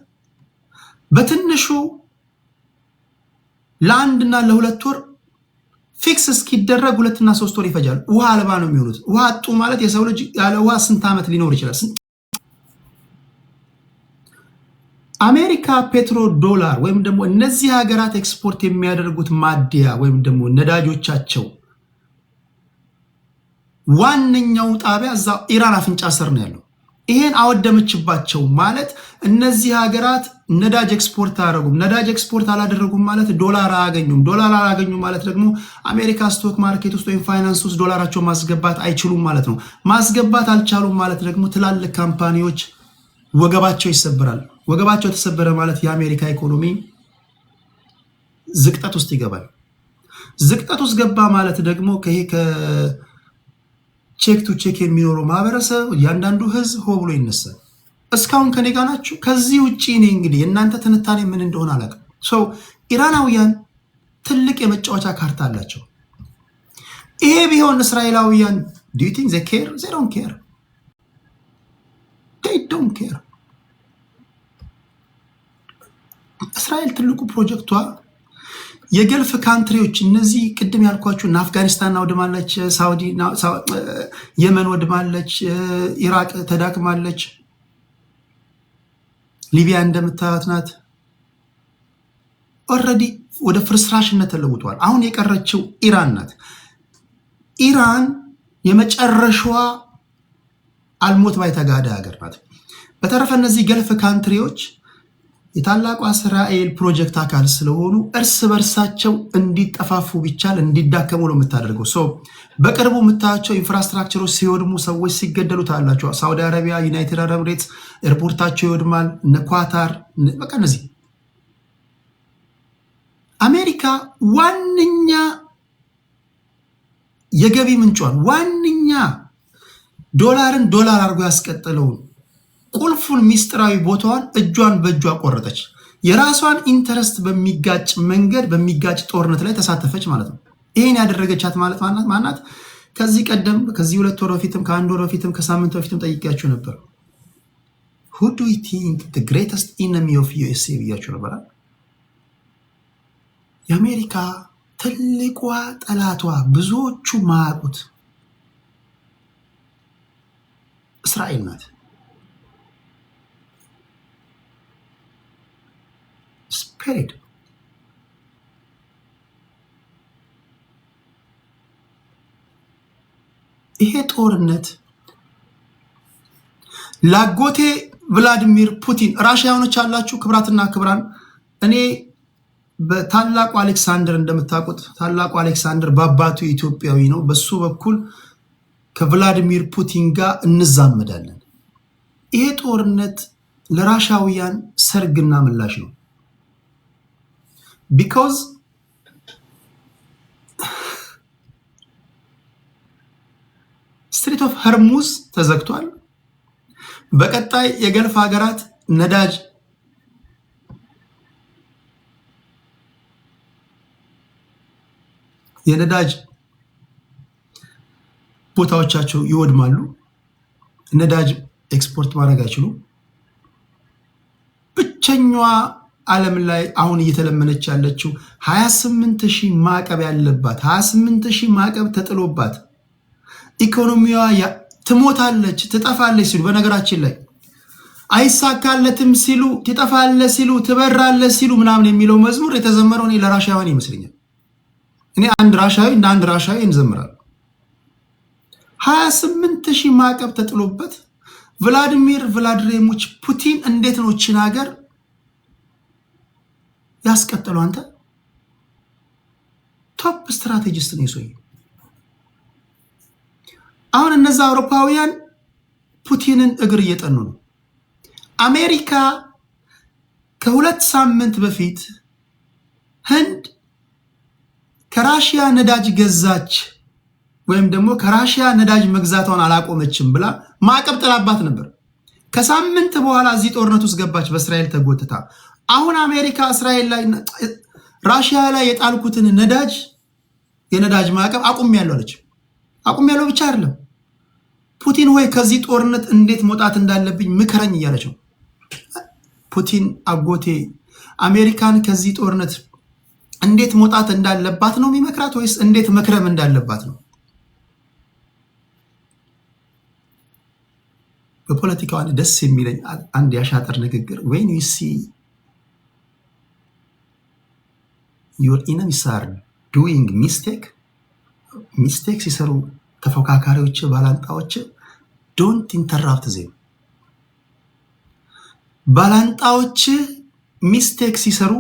በትንሹ ለአንድና ለሁለት ወር ፊክስ እስኪደረግ 2 እና 3 ወር ይፈጃል። ውሃ አልባ ነው የሚሆኑት። ውሃ አጡ ማለት የሰው ልጅ ያለ ውሃ ስንት ዓመት ሊኖር ይችላል? አሜሪካ ፔትሮ ዶላር ወይም ደግሞ እነዚህ ሀገራት ኤክስፖርት የሚያደርጉት ማዲያ ወይም ደግሞ ነዳጆቻቸው ዋነኛው ጣቢያ እዛ ኢራን አፍንጫ ስር ነው ያለው። ይሄን አወደመችባቸው ማለት እነዚህ ሀገራት ነዳጅ ኤክስፖርት አያደርጉም። ነዳጅ ኤክስፖርት አላደረጉም ማለት ዶላር አያገኙም። ዶላር አላገኙም ማለት ደግሞ አሜሪካ ስቶክ ማርኬት ውስጥ ወይም ፋይናንስ ውስጥ ዶላራቸው ማስገባት አይችሉም ማለት ነው። ማስገባት አልቻሉም ማለት ደግሞ ትላልቅ ካምፓኒዎች ወገባቸው ይሰበራል። ወገባቸው ተሰበረ ማለት የአሜሪካ ኢኮኖሚ ዝቅጠት ውስጥ ይገባል። ዝቅጠት ውስጥ ገባ ማለት ደግሞ ቼክ ቱ ቼክ የሚኖረው ማህበረሰብ እያንዳንዱ ህዝብ ሆ ብሎ ይነሳል። እስካሁን ከኔ ጋር ናችሁ። ከዚህ ውጪ እኔ እንግዲህ የእናንተ ትንታኔ ምን እንደሆነ አላውቅም። ሰው ኢራናውያን ትልቅ የመጫወቻ ካርታ አላቸው። ይሄ ቢሆን እስራኤላውያን do you think they care? They don't care. They don't care. እስራኤል ትልቁ ፕሮጀክቷ የገልፍ ካንትሪዎች እነዚህ ቅድም ያልኳችሁ አፍጋኒስታን ወድማለች፣ ሳውዲ የመን ወድማለች፣ ኢራቅ ተዳክማለች፣ ሊቢያ እንደምታዩት ናት። ኦልሬዲ ወደ ፍርስራሽነት ተለውጧል። አሁን የቀረችው ኢራን ናት። ኢራን የመጨረሻዋ አልሞት ባይ ተጋዳ ሀገር ናት። በተረፈ እነዚህ ገልፍ ካንትሪዎች የታላቁ እስራኤል ፕሮጀክት አካል ስለሆኑ እርስ በርሳቸው እንዲጠፋፉ ቢቻል እንዲዳከሙ ነው የምታደርገው። በቅርቡ የምታያቸው ኢንፍራስትራክቸሮች ሲወድሙ፣ ሰዎች ሲገደሉ ታላቸው። ሳውዲ አረቢያ፣ ዩናይትድ አረብ ኤምሬትስ ኤርፖርታቸው ይወድማል። እነ ኳታር በቃ እነዚህ አሜሪካ ዋነኛ የገቢ ምንጯን ዋነኛ ዶላርን ዶላር አድርጎ ያስቀጠለውን ቁልፉን ሚስጥራዊ ቦታዋን እጇን በእጇ ቆረጠች። የራሷን ኢንተረስት በሚጋጭ መንገድ በሚጋጭ ጦርነት ላይ ተሳተፈች ማለት ነው። ይሄን ያደረገቻት ማለት ማናት? ከዚህ ቀደም ከዚህ 2 ወር በፊትም ከ1 ወር በፊትም ከሳምንት በፊትም ጠይቄያችሁ ነበር። who do you think the greatest enemy of USA ብያችሁ ነበር። የአሜሪካ ትልቋ ጠላቷ ብዙዎቹ ማያውቁት እስራኤል ናት። ስፒሪት ይሄ ጦርነት ላጎቴ ቭላዲሚር ፑቲን ራሽያኖች አላችሁ ክብራትና ክብራን፣ እኔ በታላቁ አሌክሳንደር እንደምታውቁት ታላቁ አሌክሳንደር በአባቱ ኢትዮጵያዊ ነው። በሱ በኩል ከቭላዲሚር ፑቲን ጋር እንዛመዳለን። ይሄ ጦርነት ለራሻውያን ሰርግና ምላሽ ነው። ቢኮዝ ስትሪት ኦፍ ሆርሙዝ ተዘግቷል። በቀጣይ የገልፍ ሀገራት የነዳጅ ቦታዎቻቸው ይወድማሉ። ነዳጅ ኤክስፖርት ማድረግ አይችሉም። ብቸኛዋ ዓለም ላይ አሁን እየተለመነች ያለችው 28,000 ማዕቀብ ያለባት 28,000 ማዕቀብ ተጥሎባት ኢኮኖሚዋ ትሞታለች፣ ትጠፋለች ሲሉ በነገራችን ላይ አይሳካለትም ሲሉ ትጠፋለች ሲሉ ትበራለች ሲሉ ምናምን የሚለው መዝሙር የተዘመረው እኔ ለራሻውያን ይመስለኛል። እኔ አንድ ራሻዊ እንዘምራለን። 28,000 ማዕቀብ ተጥሎበት ቭላዲሚር ቭላድሚሮቪች ፑቲን እንዴት ነው እቺን ሀገር ያስቀጠሉ? አንተ ቶፕ ስትራቴጂስት ነው ይሶይ። አሁን እነዛ አውሮፓውያን ፑቲንን እግር እየጠኑ ነው። አሜሪካ ከ2 ሳምንት በፊት ህንድ ከራሽያ ነዳጅ ገዛች ወይም ደግሞ ከራሽያ ነዳጅ መግዛቷን አላቆመችም ብላ ማዕቀብ ጥላባት ነበር። ከሳምንት በኋላ እዚህ ጦርነት ውስጥ ገባች በእስራኤል ተጎትታ። አሁን አሜሪካ እስራኤል ላይ ራሽያ ላይ የጣልኩትን የነዳጅ ማዕቀብ አቁሜያለሁ አለች። አቁሜያለሁ ብቻ አይደለም፣ ፑቲን ሆይ ከዚህ ጦርነት እንዴት መውጣት እንዳለብኝ ምከረኝ እያለች ነው። ፑቲን አጎቴ አሜሪካን ከዚህ ጦርነት እንዴት መውጣት እንዳለባት ነው የሚመክራት ወይስ እንዴት መክረም እንዳለባት ነው? በፖለቲካው ደስ የሚለኝ አንድ ያሻጠር ንግግር when you see your enemies are doing mistake ሲሰሩ ተፎካካሪዎች ባላንጣዎች don't interrupt them። ባላንጣዎች ሚስቴክ ሲሰሩ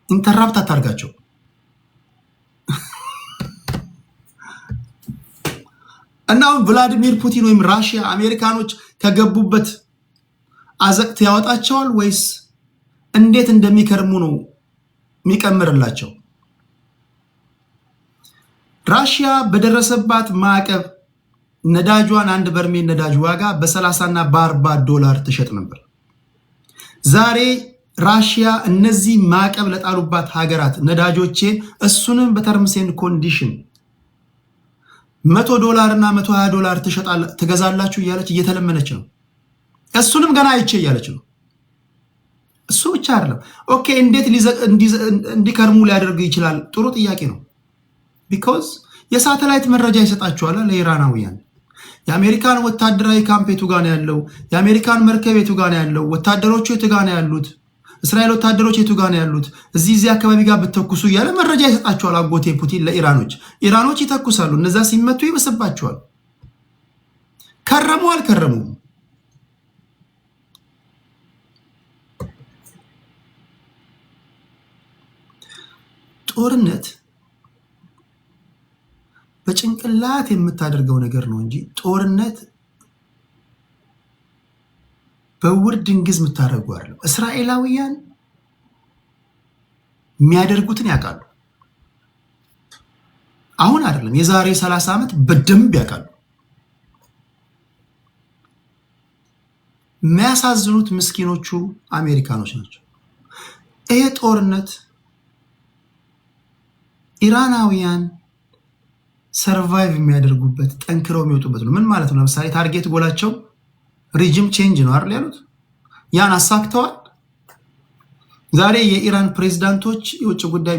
ኢንተራፕት አታርጋቸው። እና ቭላዲሚር ፑቲን ወይም ራሽያ አሜሪካኖች ከገቡበት አዘቅት ያወጣቸዋል ወይስ እንዴት እንደሚከርሙ ነው የሚቀምርላቸው? ራሽያ በደረሰባት ማዕቀብ ነዳጇን አንድ በርሜል ነዳጅ ዋጋ በ30 እና በ40 $ትሸጥ ነበር። ዛሬ ራሽያ እነዚህ ማዕቀብ ለጣሉባት ሀገራት ነዳጆቼን እሱንም በተርምስ ኤንድ ኮንዲሽን $100 እና $120 ትገዛላችሁ እያለች እየተለመነች ነው። እሱንም ገና አይቼ እያለች ነው። እሱ ብቻ አይደለም። ኦኬ እንዴት እንዲከርሙ ሊያደርግ ይችላል? ጥሩ ጥያቄ ነው። ቢኮዝ የሳተላይት መረጃ ይሰጣቸዋል ለኢራናውያን። የአሜሪካን ወታደራዊ ካምፕ የቱ ጋር ነው ያለው? የአሜሪካን መርከብ የቱ ጋር ነው ያለው? ወታደሮቹ የቱ ጋር ነው ያሉት? እስራኤል ወታደሮች የቱ ጋር ነው ያሉት? እዚህ አካባቢ ጋር ብትተኩሱ እያለ መረጃ ይሰጣቸዋል አጎቴ ፑቲን ለኢራኖች። ኢራኖች ይተኩሳሉ፣ እነዛ ሲመቱ ይበስባቸዋል። ከረሙ አልከረሙም ጦርነት በጭንቅላት የምታደርገው ነገር ነው እንጂ ጦርነት በውር ድንግዝ የምታደርጉ አይደለም። እስራኤላውያን የሚያደርጉትን ያውቃሉ። አሁን አይደለም የዛሬ 30 ዓመት በደንብ ያውቃሉ። የሚያሳዝኑት ምስኪኖቹ አሜሪካኖች ናቸው። ይሄ ጦርነት ኢራናውያን ሰርቫይቭ የሚያደርጉበት ጠንክረው የሚወጡበት ነው። ምን ማለት ነው? ለምሳሌ ታርጌት ጎላቸው ሪጅም ቼንጅ ነው አይደል ያሉት? ያን አሳክተዋል። ዛሬ የኢራን ፕሬዝዳንቶች፣ የውጭ ጉዳይ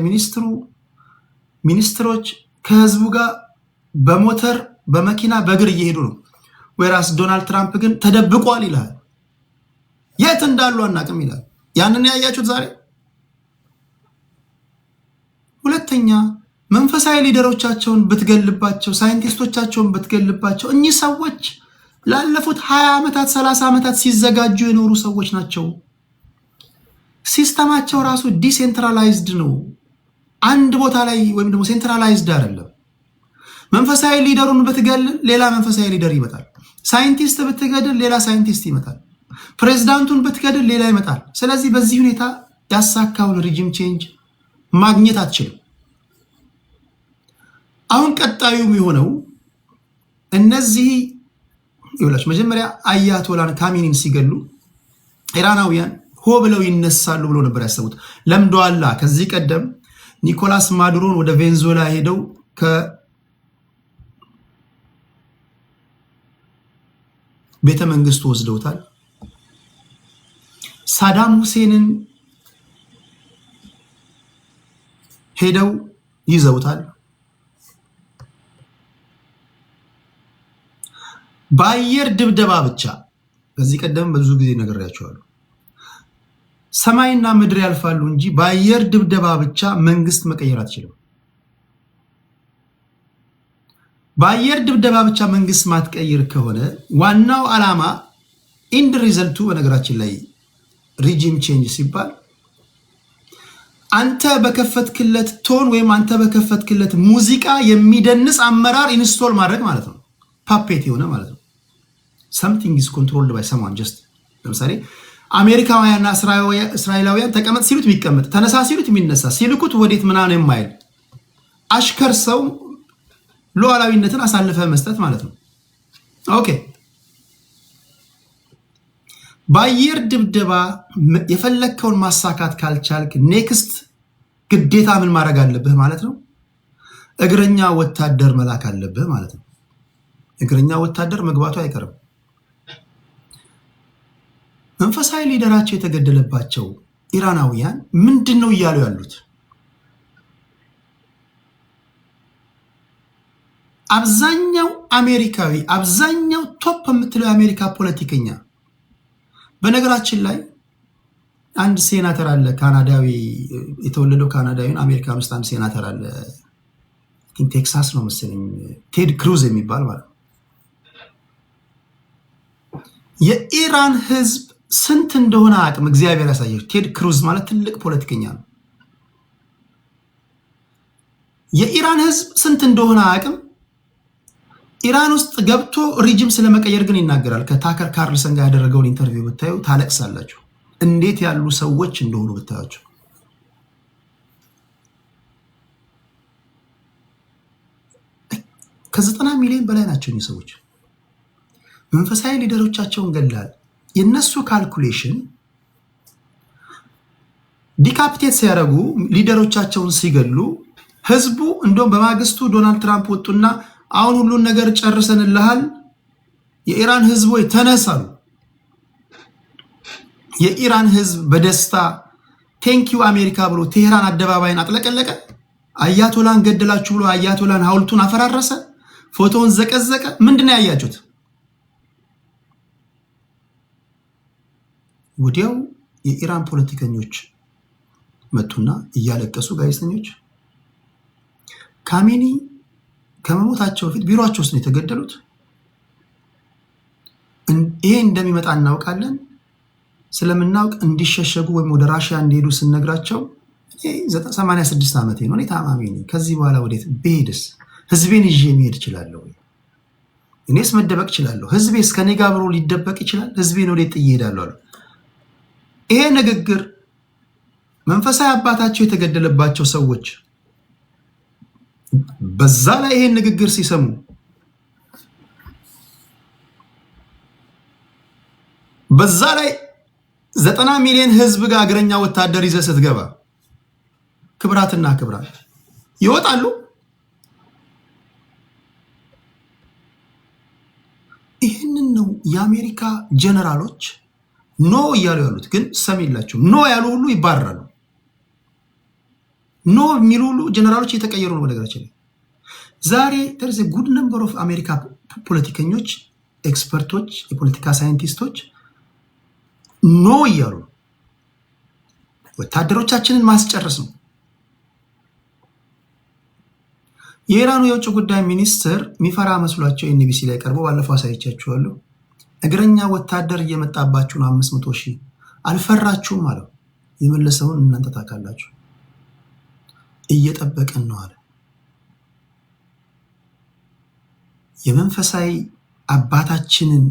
ሚኒስትሮች ከህዝቡ ጋር በሞተር በመኪና በእግር እየሄዱ ነው። ወይራስ ዶናልድ ትራምፕ ግን ተደብቋል ይላል። የት እንዳሉ አናቅም ይላል። ያንን ያያችሁት ዛሬ። ሁለተኛ መንፈሳዊ ሊደሮቻቸውን ብትገልባቸው፣ ሳይንቲስቶቻቸውን ብትገልባቸው፣ እኚህ ሰዎች ላለፉት 20 ዓመታት 30 ዓመታት ሲዘጋጁ የኖሩ ሰዎች ናቸው። ሲስተማቸው ራሱ ዲሴንትራላይዝድ ነው። አንድ ቦታ ላይ ወይም ደግሞ ሴንትራላይዝድ አይደለም። መንፈሳዊ ሊደሩን ብትገል ሌላ መንፈሳዊ ሊደር ይመጣል። ሳይንቲስት ብትገድል ሌላ ሳይንቲስት ይመጣል። ፕሬዝዳንቱን ብትገድል ሌላ ይመጣል። ስለዚህ በዚህ ሁኔታ ያሳካውን ሪጅም ቼንጅ ማግኘት አትችልም። አሁን ቀጣዩ የሚሆነው እነዚህ ይኸውላችሁ መጀመሪያ አያቶላን ካሚኒን ሲገሉ ኢራናውያን ሆ ብለው ይነሳሉ ብሎ ነበር ያሰቡት። ለምደዋላ። ከዚህ ቀደም ኒኮላስ ማዱሮን ወደ ቬንዙዌላ ሄደው ከቤተ መንግስቱ ወስደውታል። ሳዳም ሁሴንን ሄደው ይዘውታል። በአየር ድብደባ ብቻ ከዚህ ቀደም ብዙ ጊዜ ነግሬያቸዋለሁ። ሰማይና ምድር ያልፋሉ እንጂ በአየር ድብደባ ብቻ መንግስት መቀየር አትችልም። በአየር ድብደባ ብቻ መንግስት ማትቀይር ከሆነ ዋናው ዓላማ ኢንድ ሪዘልቱ በነገራችን ላይ ሪጂም ቼንጅ ሲባል አንተ በከፈትክለት ቶን ወይም አንተ በከፈትክለት ሙዚቃ የሚደንስ አመራር ኢንስቶል ማድረግ ማለት ነው። ፓፔት የሆነ ማለት ነው። something is controlled by someone just ለምሳሌ አሜሪካውያንና እስራኤላውያን ተቀመጥ ሲሉት የሚቀመጥ፣ ተነሳ ሲሉት የሚነሳ፣ ሲልኩት ወዴት ምናምን የማይል አሽከር ሰው ሉዓላዊነትን አሳልፈ መስጠት ማለት ነው። ኦኬ በአየር ድብደባ የፈለግከውን ማሳካት ካልቻልክ ኔክስት ግዴታ ምን ማድረግ አለብህ ማለት ነው? እግረኛ ወታደር መላክ አለብህ ማለት ነው። እግረኛ ወታደር መግባቱ አይቀርም። መንፈሳዊ ሊደራቸው የተገደለባቸው ኢራናውያን ምንድን ነው እያሉ ያሉት? አብዛኛው አሜሪካዊ፣ አብዛኛው ቶፕ የምትለው የአሜሪካ ፖለቲከኛ፣ በነገራችን ላይ አንድ ሴናተር አለ ካናዳዊ፣ የተወለደው ካናዳዊን አሜሪካን ውስጥ አንድ ሴናተር አለ፣ ቴክሳስ ነው መሰለኝ፣ ቴድ ክሩዝ የሚባል ማለት ነው። የኢራን ህዝብ ስንት እንደሆነ አቅም እግዚአብሔር ያሳየው። ቴድ ክሩዝ ማለት ትልቅ ፖለቲከኛ ነው። የኢራን ህዝብ ስንት እንደሆነ አቅም ኢራን ውስጥ ገብቶ ሪጅም ስለመቀየር ግን ይናገራል። ከታከር ካርልሰን ጋር ያደረገውን ኢንተርቪው ብታዩ ታለቅሳላችሁ። እንዴት ያሉ ሰዎች እንደሆኑ ብታያቸው። ከ90 ሚሊዮን በላይ ናቸው እኚህ ሰዎች። መንፈሳዊ ሊደሮቻቸውን ገላል። የነሱ ካልኩሌሽን ዲካፒቴት ሲያደርጉ ሊደሮቻቸውን ሲገሉ ህዝቡ እንደውም በማግስቱ ዶናልድ ትራምፕ ወጡና አሁን ሁሉን ነገር ጨርሰንልሃል የኢራን ህዝብ ወይ ተነሳሉ። የኢራን ህዝብ በደስታ ቴንኪው አሜሪካ ብሎ ቴህራን አደባባይን አጥለቀለቀ። አያቶላን ገደላችሁ ብሎ አያቶላን ሐውልቱን አፈራረሰ፣ ፎቶውን ዘቀዘቀ። ምንድነው ያያችሁት? ወዲያው የኢራን ፖለቲከኞች መጡና እያለቀሱ ጋዜጠኞች ካሜኒ ከመሞታቸው በፊት ቢሮአቸው ውስጥ ነው የተገደሉት። ይሄ እንደሚመጣ እናውቃለን። ስለምናውቅ እንዲሸሸጉ ወይም ወደ ራሽያ እንዲሄዱ ስንነግራቸው 86 ዓመቴ ነው፣ እኔ ታማሚ ነኝ፣ ከዚህ በኋላ ወዴት ብሄድስ ህዝቤን ይዤ መሄድ እችላለሁ? እኔስ መደበቅ እችላለሁ? ህዝቤስ ከኔ ጋር አብሮ ሊደበቅ ይችላል? ህዝቤን ወዴት ጥዬ እሄዳለሁ አሉ። ይሄ ንግግር መንፈሳዊ አባታቸው የተገደለባቸው ሰዎች በዛ ላይ ይሄን ንግግር ሲሰሙ በዛ ላይ 90 ሚሊዮን ህዝብ ጋር እግረኛ ወታደር ይዘህ ስትገባ ክብራትና ክብራት ይወጣሉ። ይህንን ነው የአሜሪካ ጀነራሎች ኖ እያሉ ያሉት፣ ግን ሰሚ የላቸውም። ኖ ያሉ ሁሉ ይባረራሉ። ኖ የሚሉ ሁሉ ጀነራሎች እየተቀየሩ ነው። በነገራችን ላይ ዛሬ there's a good number of አሜሪካ ፖለቲከኞች፣ ኤክስፐርቶች፣ የፖለቲካ ሳይንቲስቶች ኖ እያሉ ነው። ወታደሮቻችንን ማስጨረስ ነው። የኢራኑ የውጭ ጉዳይ ሚኒስትር ሚፈራ መስሏቸው ኤንቢሲ ላይ ቀርቦ ባለፈው አሳይቻችኋለሁ። እግረኛ ወታደር እየመጣባችሁ ነው 500,000 አልፈራችሁም አለው። የመለሰውን እናንተ ታውቃላችሁ። እየጠበቀን ነው አለ። የመንፈሳዊ አባታችንን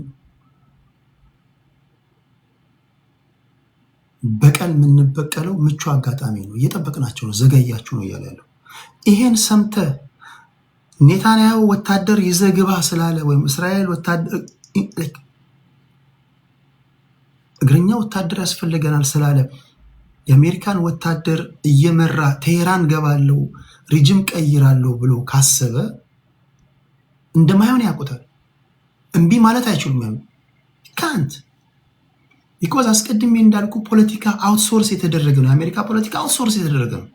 በቀል የምንበቀለው ምቹ አጋጣሚ ነው። እየጠበቅናቸው ነው፣ ዘገያችሁ ነው እያለ ያለው። ይሄን ሰምተ ኔታንያሁ ወታደር ይዘግባ ስላለ ወይም እስራኤል ወታደር እግረኛ ወታደር ያስፈልገናል ስላለ የአሜሪካን ወታደር እየመራ ቴሄራን ገባለው ሪጅም ቀይራለሁ ብሎ ካሰበ እንደማይሆን ያውቁታል። እምቢ ማለት አይችሉም። ካንት ቢኮዝ አስቀድሜ እንዳልኩ ፖለቲካ አውትሶርስ የተደረገ ነው። የአሜሪካ ፖለቲካ አውትሶርስ የተደረገ ነው።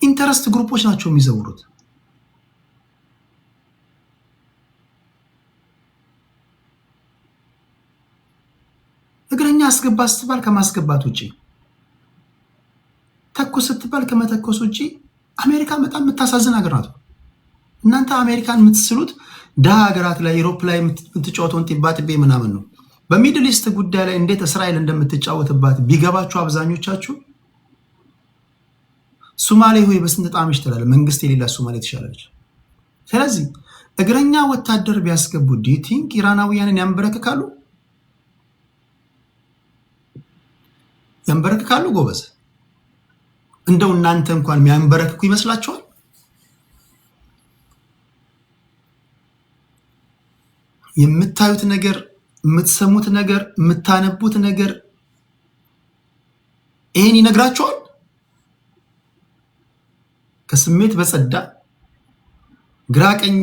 ኢንተረስት ግሩፖች ናቸው የሚዘውሩት። እግረኛ አስገባ ስትባል ከማስገባት ውጪ፣ ተኩስ ስትባል ከመተኮስ ውጪ አሜሪካ በጣም የምታሳዝን ሀገር ናት። እናንተ አሜሪካን የምትስሉት ደሃ ሀገራት ላይ ዩሮፕ ላይ የምትጫወተውን ጢባጢቤ ምናምን ነው። በሚድል ኢስት ጉዳይ ላይ እንዴት እስራኤል እንደምትጫወትባት ቢገባችሁ አብዛኞቻችሁ ሶማሌ ሆይ በስንት ጣምሽ ትላለህ። መንግስት የሌላ ሶማሌ ትሻላለች። ስለዚህ እግረኛ ወታደር ቢያስገቡ ዱ ዩ ቲንክ ኢራናውያንን ያንበረክካሉ? ያንበረክካሉ? ጎበዝ እንደው እናንተ እንኳን የሚያንበረክኩ ይመስላችኋል? የምታዩት ነገር፣ የምትሰሙት ነገር፣ የምታነቡት ነገር ይሄን ይነግራችኋል? ከስሜት በጸዳ ግራቀኝ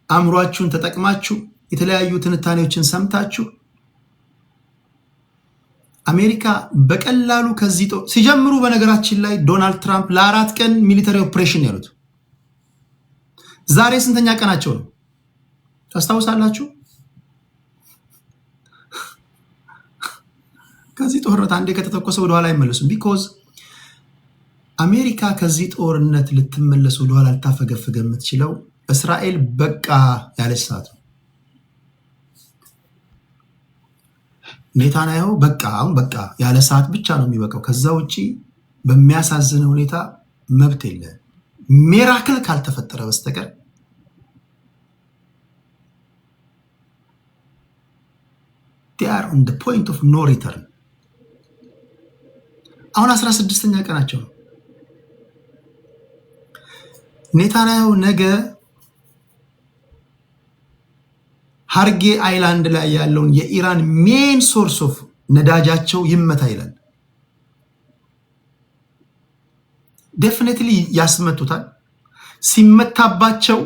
አእምሯችሁን ተጠቅማችሁ የተለያዩ ትንታኔዎችን ሰምታችሁ አሜሪካ በቀላሉ ከዚህ ሲጀምሩ፣ በነገራችን ላይ ዶናልድ ትራምፕ ለ4 ቀን ሚሊተሪ ኦፕሬሽን ያሉት ዛሬ ስንተኛ ቀናቸው ነው ታስታውሳላችሁ? ከዚህ ጦርነት አንዴ ከተተኮሰ ወደኋላ አይመለሱም። ቢኮዝ አሜሪካ ከዚህ ጦርነት ልትመለስ ወደኋላ ልታፈገፍገ የምትችለው እስራኤል በቃ ያለች ሰዓት ነው። ኔታንያሁ በቃ አሁን በቃ ያለ ሰዓት ብቻ ነው የሚበቃው። ከዛ ውጪ በሚያሳዝን ሁኔታ መብት የለ ሚራክል ካልተፈጠረ በስተቀር they are on the point of no return። አሁን 16ኛ ቀናቸው ነው። ኔታንያሁ ነገ ሃርጌ አይላንድ ላይ ያለውን የኢራን ሜን ሶርስ ኦፍ ነዳጃቸው ይመታ ይላል። ዴፊኒትሊ ያስመቱታል። ሲመታባቸው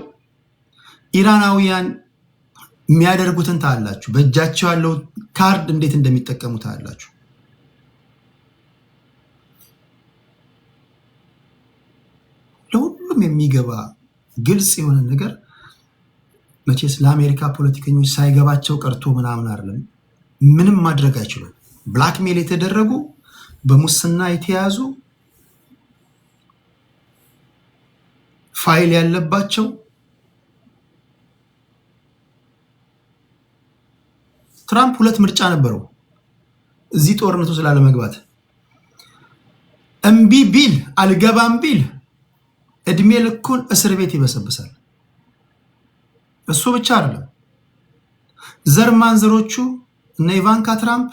ኢራናውያን የሚያደርጉትን ታያላችሁ። በእጃቸው ያለው ካርድ እንዴት እንደሚጠቀሙ ታያላችሁ። ለሁሉም የሚገባ ግልጽ የሆነ ነገር መቼስ ለአሜሪካ ፖለቲከኞች ሳይገባቸው ቀርቶ ምናምን አይደለም። ምንም ማድረግ አይችሉም። ብላክሜል የተደረጉ በሙስና የተያዙ ፋይል ያለባቸው ትራምፕ 2 ምርጫ ነበረው እዚህ ጦርነቱ ስላለ መግባት። እምቢ ቢል አልገባም ቢል እድሜ ልኩን እስር ቤት ይበሰብሳል። እሱ ብቻ አይደለም፣ ዘር ማንዘሮቹ እነ ኢቫንካ ትራምፕ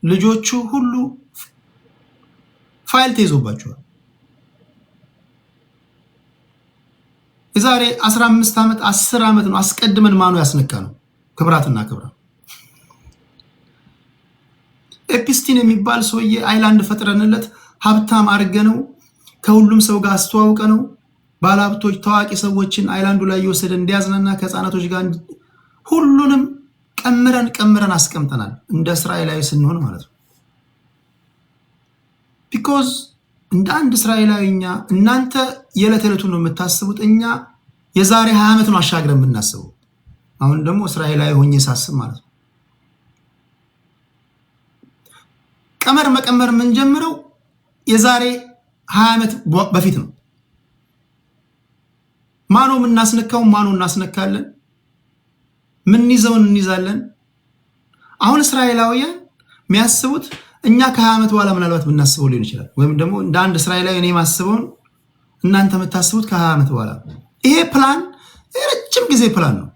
ልጆቹ ሁሉ ፋይል ተይዞባቸዋል። የዛሬ 15 ዓመት 10 ዓመት ነው አስቀድመን ማኑ ያስነካ ነው ክብራትና ክብራ ኤፕስቲን የሚባል ሰውዬ አይላንድ ፈጥረንለት ሀብታም አድርገነው ከሁሉም ሰው ጋር አስተዋውቀነው ባለሀብቶች ታዋቂ ሰዎችን አይላንዱ ላይ እየወሰደ እንዲያዝናና ከህፃናቶች ጋር ሁሉንም ቀምረን አስቀምጠናል። እንደ እስራኤላዊ ስንሆን ማለት ነው። ቢኮዝ እንደ አንድ እስራኤላዊ እናንተ የዕለት ዕለቱን ነው የምታስቡት፣ እኛ የዛሬ 20 ዓመት ነው አሻግረን የምናስበው። አሁን ደግሞ እስራኤላዊ ሆኜ ሳስብ ማለት ነው መቀመር የምንጀምረው የዛሬ 20 ዓመት በፊት ነው። ማኖ የምናስነካው ማኖ እናስነካለን፣ ምን ይዘውን እንይዛለን። አሁን እስራኤላውያን የሚያስቡት እኛ ከ20 ዓመት በኋላ ምናልባት ብናስበው ሊሆን ይችላል። ወይም ደግሞ እንደ አንድ እስራኤላዊ እኔ ማስበውን እናንተ የምታስቡት ከ20 ዓመት በኋላ። ይሄ ፕላን የረጅም ጊዜ ፕላን ነው።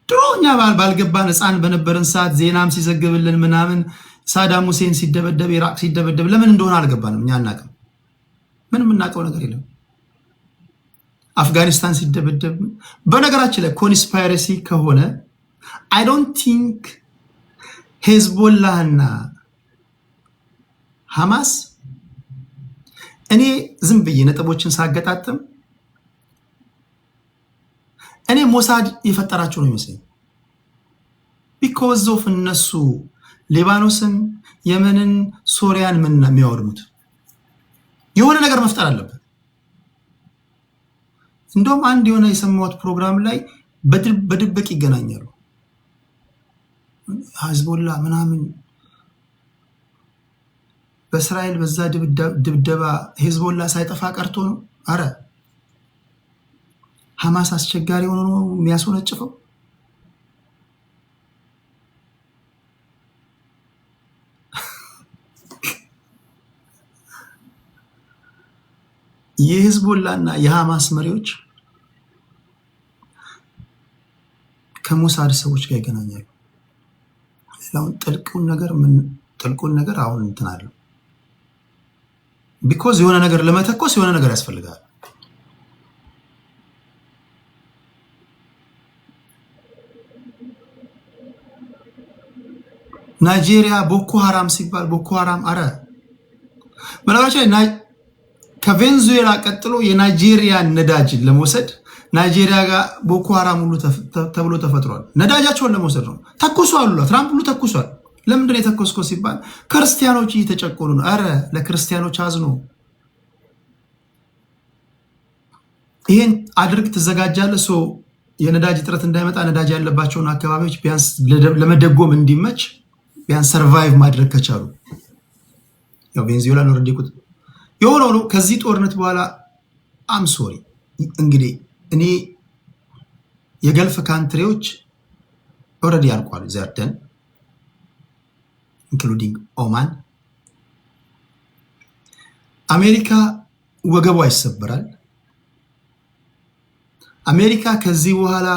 ድሮ እኛ ባልገባን ህፃን በነበረን ሰዓት ዜናም ሲዘግብልን ምናምን ሳዳም ሁሴን ሲደበደብ ኢራቅ ሲደበደብ ለምን እንደሆነ አልገባንም። እኛ አናውቅም። ምንም የምናውቀው ነገር የለም። አፍጋኒስታን ሲደበደብ በነገራችን ላይ ኮንስፓይረሲ ከሆነ አይ ዶንት ቲንክ ሄዝቦላህና ሐማስ እኔ ዝም ብዬ ነጥቦችን ሳገጣጥም እኔ ሞሳድ የፈጠራቸው ነው ይመስለኝ። ቢኮዝ ኦፍ እነሱ ሊባኖስን፣ የመንን፣ ሶሪያን ምን የሚያወድሙት የሆነ ነገር መፍጠር አለበት። እንደውም አንድ የሆነ የሰማሁት ፕሮግራም ላይ በድብቅ ይገናኛሉ ሂዝቦላ ምናምን በእስራኤል በዛ ድብደባ ሂዝቦላ ሳይጠፋ ቀርቶ ነው። አረ ሐማስ አስቸጋሪ ሆኖ ነው የሚያስወነጭፈው። የሂዝቦላና የሐማስ መሪዎች ከሞሳድ ሰዎች ጋር ይገናኛሉ። ሌላውን ጥልቁን ነገር አሁን እንትን አለው። ቢኮዝ የሆነ ነገር ለመተኮስ የሆነ ነገር ያስፈልጋል። ናይጄሪያ ቦኮ ሐራም ሲባል ቦኮ ሐራም አረ ምናልባት ከቬንዙዌላ ቀጥሎ የናይጄሪያ ነዳጅ ለመውሰድ ናይጄሪያ ጋር ቦኮ ሐራም ሁሉ ተብሎ ተፈጥሯል። ነዳጃቸውን ለመውሰድ ነው። ተኩሷል። ትራምፕ ሁሉ ተኩሷል። ለምንድን ነው የተኮስከው ሲባል ክርስቲያኖች እየተጨቆኑ ነው። አረ ለክርስቲያኖች አዝኖ ይሄን አድርግ ትዘጋጃለህ። ሶ የነዳጅ እጥረት እንዳይመጣ ነዳጅ ያለባቸውን አካባቢዎች ቢያንስ ለመደጎም እንዲመች ቢያንስ ሰርቫይቭ ማድረግ ከቻሉ ያው ቬንዙዌላ ነው ረዲቁት የሆነው ነው። ከዚህ ጦርነት በኋላ አም ሶሪ እንግዲህ እኔ የገልፍ ካንትሪዎች ኦልሬዲ አልቋል። ዘርደን ኢንክሉዲንግ ኦማን። አሜሪካ ወገቧ ይሰበራል። አሜሪካ ከዚህ በኋላ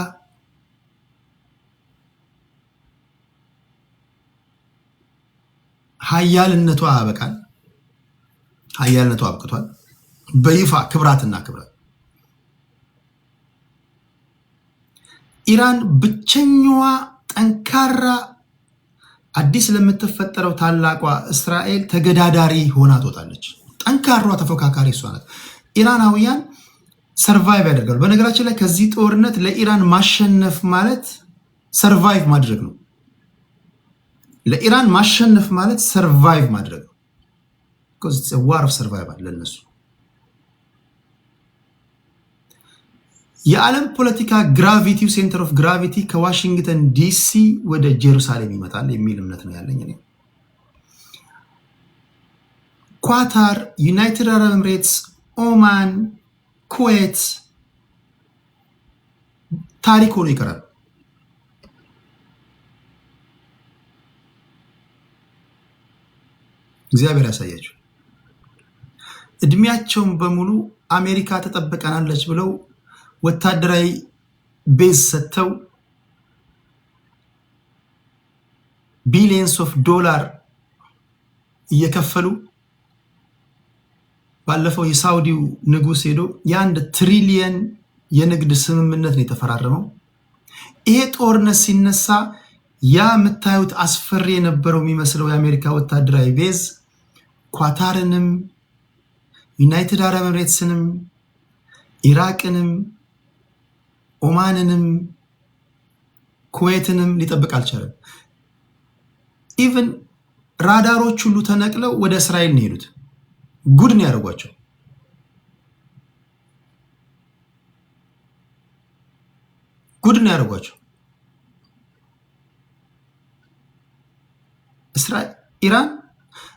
ሀያልነቷ ያበቃል። ሀያልነቷ አብቅቷል። በይፋ ክብራትና ክብራት ኢራን ብቸኛዋ ጠንካራ አዲስ ለምትፈጠረው ታላቋ እስራኤል ተገዳዳሪ ሆና ትወጣለች። ጠንካሯ ተፎካካሪ እሷ ናት። ኢራናውያን ሰርቫይቭ ያደርጋሉ። በነገራችን ላይ ከዚህ ጦርነት ለኢራን ማሸነፍ ማለት ሰርቫይቭ ማድረግ ነው። ለኢራን ማሸነፍ ማለት ሰርቫይቭ ማድረግ ነው። ዋር ኦፍ ሰርቫይቫል ለነሱ። የዓለም ፖለቲካ ግራቪቲው ሴንተር ኦፍ ግራቪቲ ከዋሽንግተን ዲሲ ወደ ጄሩሳሌም ይመጣል የሚል እምነት ነው ያለኝ እኔ። ኳታር፣ ዩናይትድ አረብ ኤምሬትስ፣ ኦማን፣ ኩዌት ታሪክ ሆኖ ይቀራል። እግዚአብሔር ያሳያቸው። እድሜያቸውን በሙሉ አሜሪካ ተጠብቀናለች ብለው ወታደራዊ ቤዝ ሰጥተው ቢሊየንስ ኦፍ ዶላር እየከፈሉ ባለፈው የሳውዲው ንጉስ ሄዶ የ1 ትሪሊየን የንግድ ስምምነት ነው የተፈራረመው። ይሄ ጦርነት ሲነሳ ያ የምታዩት አስፈሪ የነበረው የሚመስለው የአሜሪካ ወታደራዊ ቤዝ ኳታርንም ዩናይትድ አረብ ኤምሬትስንም ኢራቅንም ኦማንንም ኩዌትንም ሊጠብቅ አልቻለም። ኢቭን ራዳሮች ሁሉ ተነቅለው ወደ እስራኤል ነው የሄዱት። ጉድ ነው ያደርጓቸው። ጉድ ነው ያደርጓቸው። ኢራን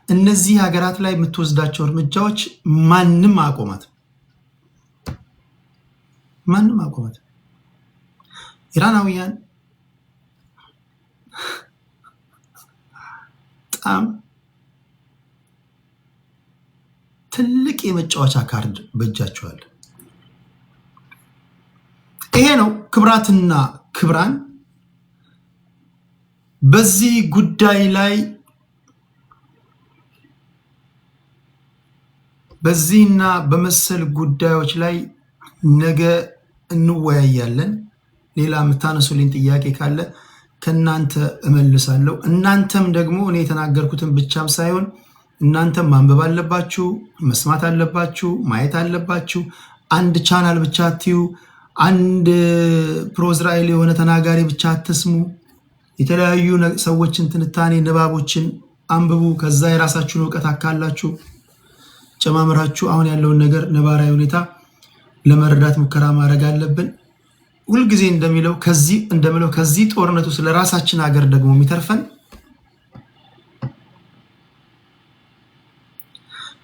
እነዚህ ሀገራት ላይ የምትወስዳቸው እርምጃዎች ማንም አቆማት። ኢራናውያን በጣም ትልቅ የመጫወቻ ካርድ በእጃቸዋል። ይሄ ነው ክብራትና ክብራን። በዚህ ጉዳይ ላይ በዚህና በመሰል ጉዳዮች ላይ ነገ እንወያያለን። ሌላ የምታነሱልኝ ጥያቄ ካለ ከእናንተ እመልሳለሁ። እናንተም ደግሞ እኔ የተናገርኩትን ብቻም ሳይሆን እናንተም ማንበብ አለባችሁ፣ መስማት አለባችሁ፣ ማየት አለባችሁ። አንድ ቻናል ብቻ አትዩ፣ አንድ ፕሮእስራኤል የሆነ ተናጋሪ ብቻ አትስሙ። የተለያዩ ሰዎችን ትንታኔ ንባቦችን አንብቡ። ከዛ የራሳችሁን እውቀት አካላችሁ ጨማምራችሁ አሁን ያለውን ነገር ነባራዊ ሁኔታ ለመረዳት ሙከራ ማድረግ አለብን። ሁልጊዜ እንደምለው ከዚህ ጦርነቱ ስለ ራሳችን ሀገር ደግሞ የሚተርፈን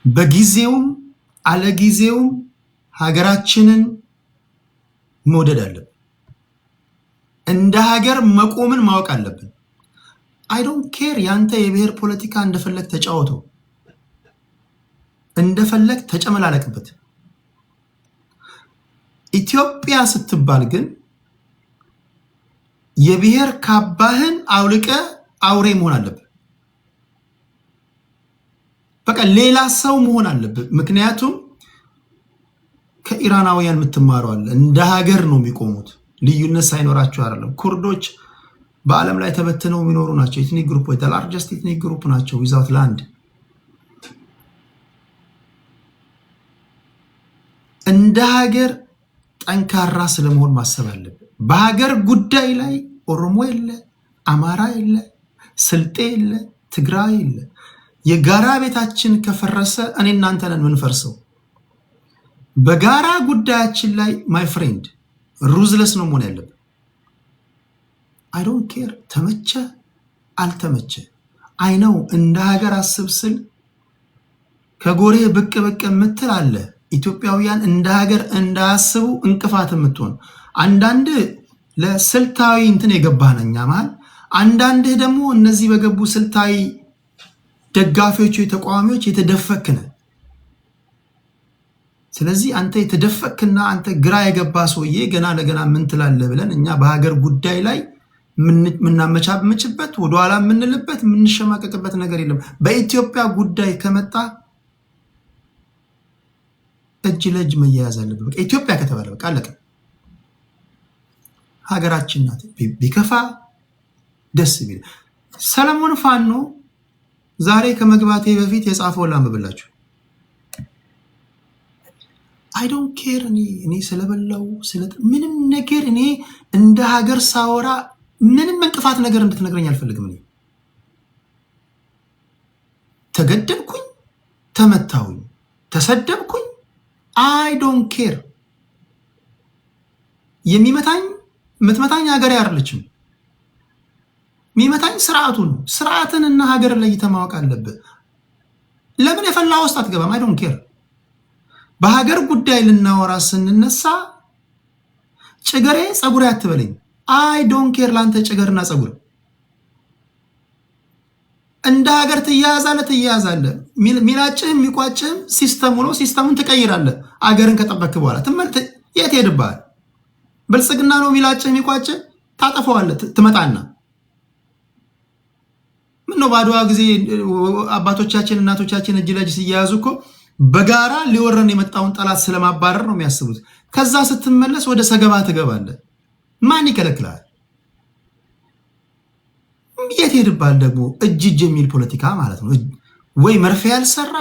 በጊዜውም አለጊዜውም ሀገራችንን መውደድ አለብን። እንደ ሀገር መቆምን ማወቅ አለብን። አይ ዶንት ኬር ያንተ የብሔር ፖለቲካ እንደፈለግ ተጫወተው፣ እንደፈለግ ተጨመላለቅበት። ኢትዮጵያ ስትባል ግን የብሔር ካባህን አውልቀ አውሬ መሆን አለብህ። በቃ ሌላ ሰው መሆን አለብህ። ምክንያቱም ከኢራናውያን የምትማረው አለ። እንደ ሀገር ነው የሚቆሙት፣ ልዩነት ሳይኖራቸው አይደለም። ኩርዶች በዓለም ላይ ተበትነው የሚኖሩ ናቸው። ኤትኒክ ግሩፕ ላርጀስት ኤትኒክ ግሩፕ ናቸው ዊዛውት ላንድ። እንደ ሀገር ጠንካራ ስለመሆን ማሰብ አለብን። በሀገር ጉዳይ ላይ ኦሮሞ የለ፣ አማራ የለ፣ ስልጤ የለ፣ ትግራይ የለ። የጋራ ቤታችን ከፈረሰ እኔ እናንተ ነን ምንፈርሰው። በጋራ ጉዳያችን ላይ ማይ ፍሬንድ ሩዝለስ ነው መሆን ያለብን። አይ ዶንት ኬር ተመቸ አልተመቸ። አይ ነው እንደ ሀገር አስብ ስል ከጎሬ ብቅ ብቅ የምትል አለ። ኢትዮጵያውያን እንደ ሀገር እንዳያስቡ እንቅፋት የምትሆን አንዳንድ ለስልታዊ እንትን የገባህ ነኛ መሃል፣ አንዳንድህ ደግሞ እነዚህ በገቡ ስልታዊ ደጋፊዎች ተቃዋሚዎች የተደፈክነ። ስለዚህ አንተ የተደፈክና አንተ ግራ የገባ ሰውዬ ገና ለገና ምን ትላለህ ብለን እኛ በሀገር ጉዳይ ላይ ምናመቻምችበት ወደኋላ የምንልበት የምንሸማቀቅበት ነገር የለም። በኢትዮጵያ ጉዳይ ከመጣ እጅ ለእጅ መያያዝ አለበት። በቃ ኢትዮጵያ ከተባለ በቃ አለቀ። ሀገራችን ናት። ቢከፋ ደስ ቢል። ሰለሞን ፋኖ ዛሬ ከመግባቴ በፊት የጻፈው ላንብብላችሁ። አይ ዶንት ኬር እኔ ስለበላው ምንም ነገር እኔ እንደ ሀገር ሳወራ ምንም እንቅፋት ነገር እንድትነግረኝ አልፈልግም። እኔ ተገደልኩኝ፣ ተመታሁኝ፣ ተሰደብኩኝ፣ አይ ዶንት ኬር። የምትመታኝ ሀገር ያርለችም፣ የሚመታኝ ስርዓቱ ነው። ስርዓትንና ሀገርን ለይተህ ማወቅ አለብህ። ለምን የፈላ ውስጥ አትገባም? አይ ዶንት ኬር። በሀገር ጉዳይ ልናወራ ስንነሳ ጭገሬ ጸጉሬ አትበለኝ። አይ ዶንት ኬር። ላንተ ጭገርና ጸጉር እንደ ሀገር ትያያዛለህ። ሚላጭህም የሚቋጭህም ሲስተሙ ነው። ሲስተሙን ትቀይራለህ። አገርን ከጠበክ በኋላ የት ሄድብሃል? ብልጽግና ነው ሚላጭህ የሚቋጭህ፣ ታጠፈዋለህ። ትመጣና ምነው በአድዋ ጊዜ አባቶቻችን እናቶቻችን እጅ ለእጅ ሲያያዙ እኮ በጋራ ሊወረን የመጣውን ጠላት ስለማባረር ነው የሚያስቡት። ከዛ ስትመለስ ወደ ሰገባ ትገባለህ። ማን ይከለክላል? የት ሄድባል ደግሞ እጅ የሚል ፖለቲካ ማለት ነው። ወይ መርፌ ያልሰራ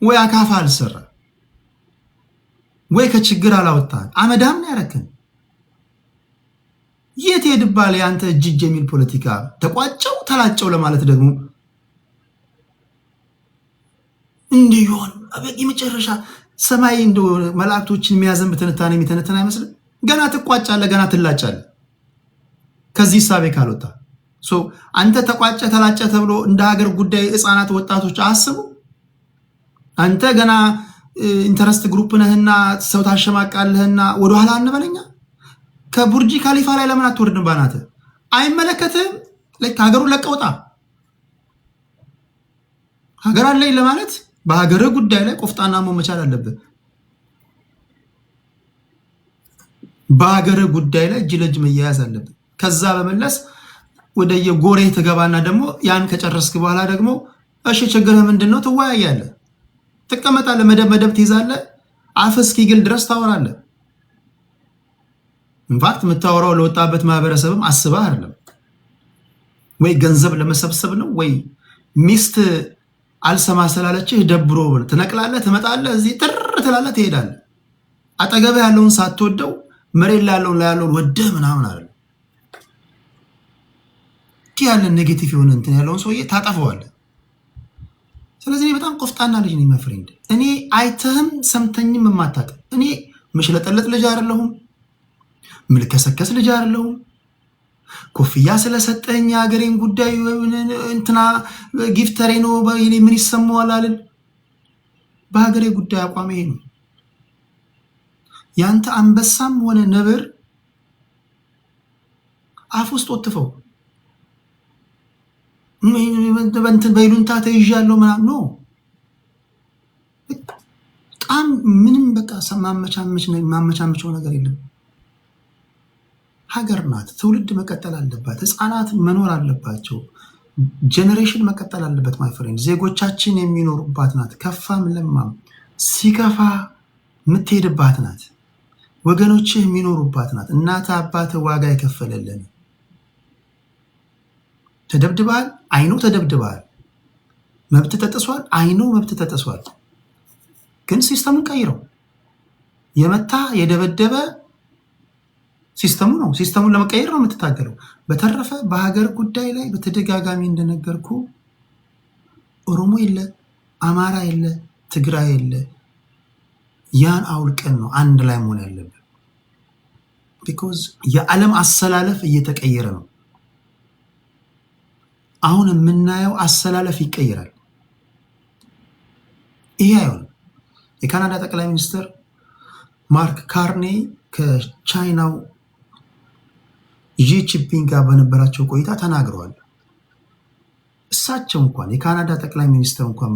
ወይ አካፋ አልሰራ ወይ ከችግር አላወጣን አመዳም ነው ያረከን። የት ሄድባል ያንተ እጅ የሚል ፖለቲካ ተቋጨው ተላጨው ለማለት ደግሞ እንዲሆን አበቂ መጨረሻ ሰማይ እንደ መላእክቶችን የሚያዘንብ ትንታኔ የሚተነተን አይመስልም። ገና ትቋጫለህ፣ ገና ትላጫለህ ከዚህ ሳቤ ካልወጣ። አንተ ተቋጨ ተላጨ ተብሎ እንደ ሀገር ጉዳይ ህፃናት ወጣቶች አስቡ። አንተ ገና ኢንተረስት ግሩፕ ነህና ሰው ታሸማቃለህና ወደኋላ አንበለኛ። ከቡርጂ ካሊፋ ላይ ለምን አትወርድም? ባናተ አይመለከትም። ሀገሩን ለቀውጣ ሀገር አለኝ ለማለት በሀገር ጉዳይ ላይ ቆፍጣና መሆን መቻል አለብን። በሀገር ጉዳይ ላይ እጅ ለእጅ መያያዝ አለብን። ከዛ በመለስ ወደ የጎሬ ተገባና ደግሞ ያን ከጨረስክ በኋላ ደግሞ እሺ ችግርህ ምንድነው? ትወያያለህ፣ ትቀመጣለህ፣ መደብ ትይዛለህ፣ አፍ እስኪግል ድረስ ታወራለህ። ኢንፋክት የምታወራው ለወጣበት ማህበረሰብም አስበህ አይደለም ወይ ገንዘብ ለመሰብሰብ ነው ወይ ሚስት አልሰማ ስላለችህ ደብሮ ትነቅላለህ፣ ትመጣለህ፣ እዚህ ጥር ትላለህ፣ ትሄዳለህ። አጠገብህ ያለውን ሳትወደው መሬት ላይ ያለውን ወደህ ምናምን አይደለም። ያለን ኔጌቲቭ የሆነ እንትን ያለውን ሰውዬ ታጠፈዋለህ። ስለዚህ በጣም ቆፍጣና ልጅ ነኝ ፍሬንድ። እኔ አይተህም ሰምተኝም የማታውቅ እኔ ምሽለጠለጥ ልጅ አይደለሁም፣ ምልከሰከስ ልጅ አይደለሁም። ኮፍያ ስለሰጠኝ የሀገሬን ጉዳይ እንትና ጊፍተሬ ነው ምን ይሰማዋል አልን። በሀገሬ ጉዳይ አቋም ይሄ ነው። ያንተ አንበሳም ሆነ ነብር አፍ ውስጥ ወጥፈው በእንትን በይሉንታ ተይዣለሁ ምናምን ነው። በጣም ምንም በቃ ማመቻመቸው ነገር የለም። ሀገር ናት፣ ትውልድ መቀጠል አለባት፣ ህፃናት መኖር አለባቸው፣ ጄኔሬሽን መቀጠል አለበት። ማይ ፍሬንድ ዜጎቻችን የሚኖሩባት ናት። ከፋም ለማም ሲከፋ የምትሄድባት ናት። ወገኖችህ የሚኖሩባት ናት። እናት አባት ዋጋ የከፈለልን። ተደብድበሃል፣ አይኖ ተደብድበሃል። መብት ተጥሷል፣ አይኖ መብት ተጥሷል። ግን ሲስተሙን ቀይረው። የመታ የደበደበ ሲስተሙ ነው። ሲስተሙን ለመቀየር ነው የምትታገለው። በተረፈ በሀገር ጉዳይ ላይ በተደጋጋሚ እንደነገርኩ ኦሮሞ የለ፣ አማራ የለ፣ ትግራይ የለ። ያን አውልቀን ነው አንድ ላይ መሆን ያለብን። ቢኮዝ የዓለም አሰላለፍ እየተቀየረ ነው። አሁን የምናየው አሰላለፍ ይቀየራል። ይሄ አይሆንም። የካናዳ ጠቅላይ ሚኒስትር ማርክ ካርኔ ከቻይናው ዢ ጂንፒንግ ጋር በነበራቸው ቆይታ ተናግረዋል። እሳቸው እንኳን የካናዳ ጠቅላይ ሚኒስትር እንኳን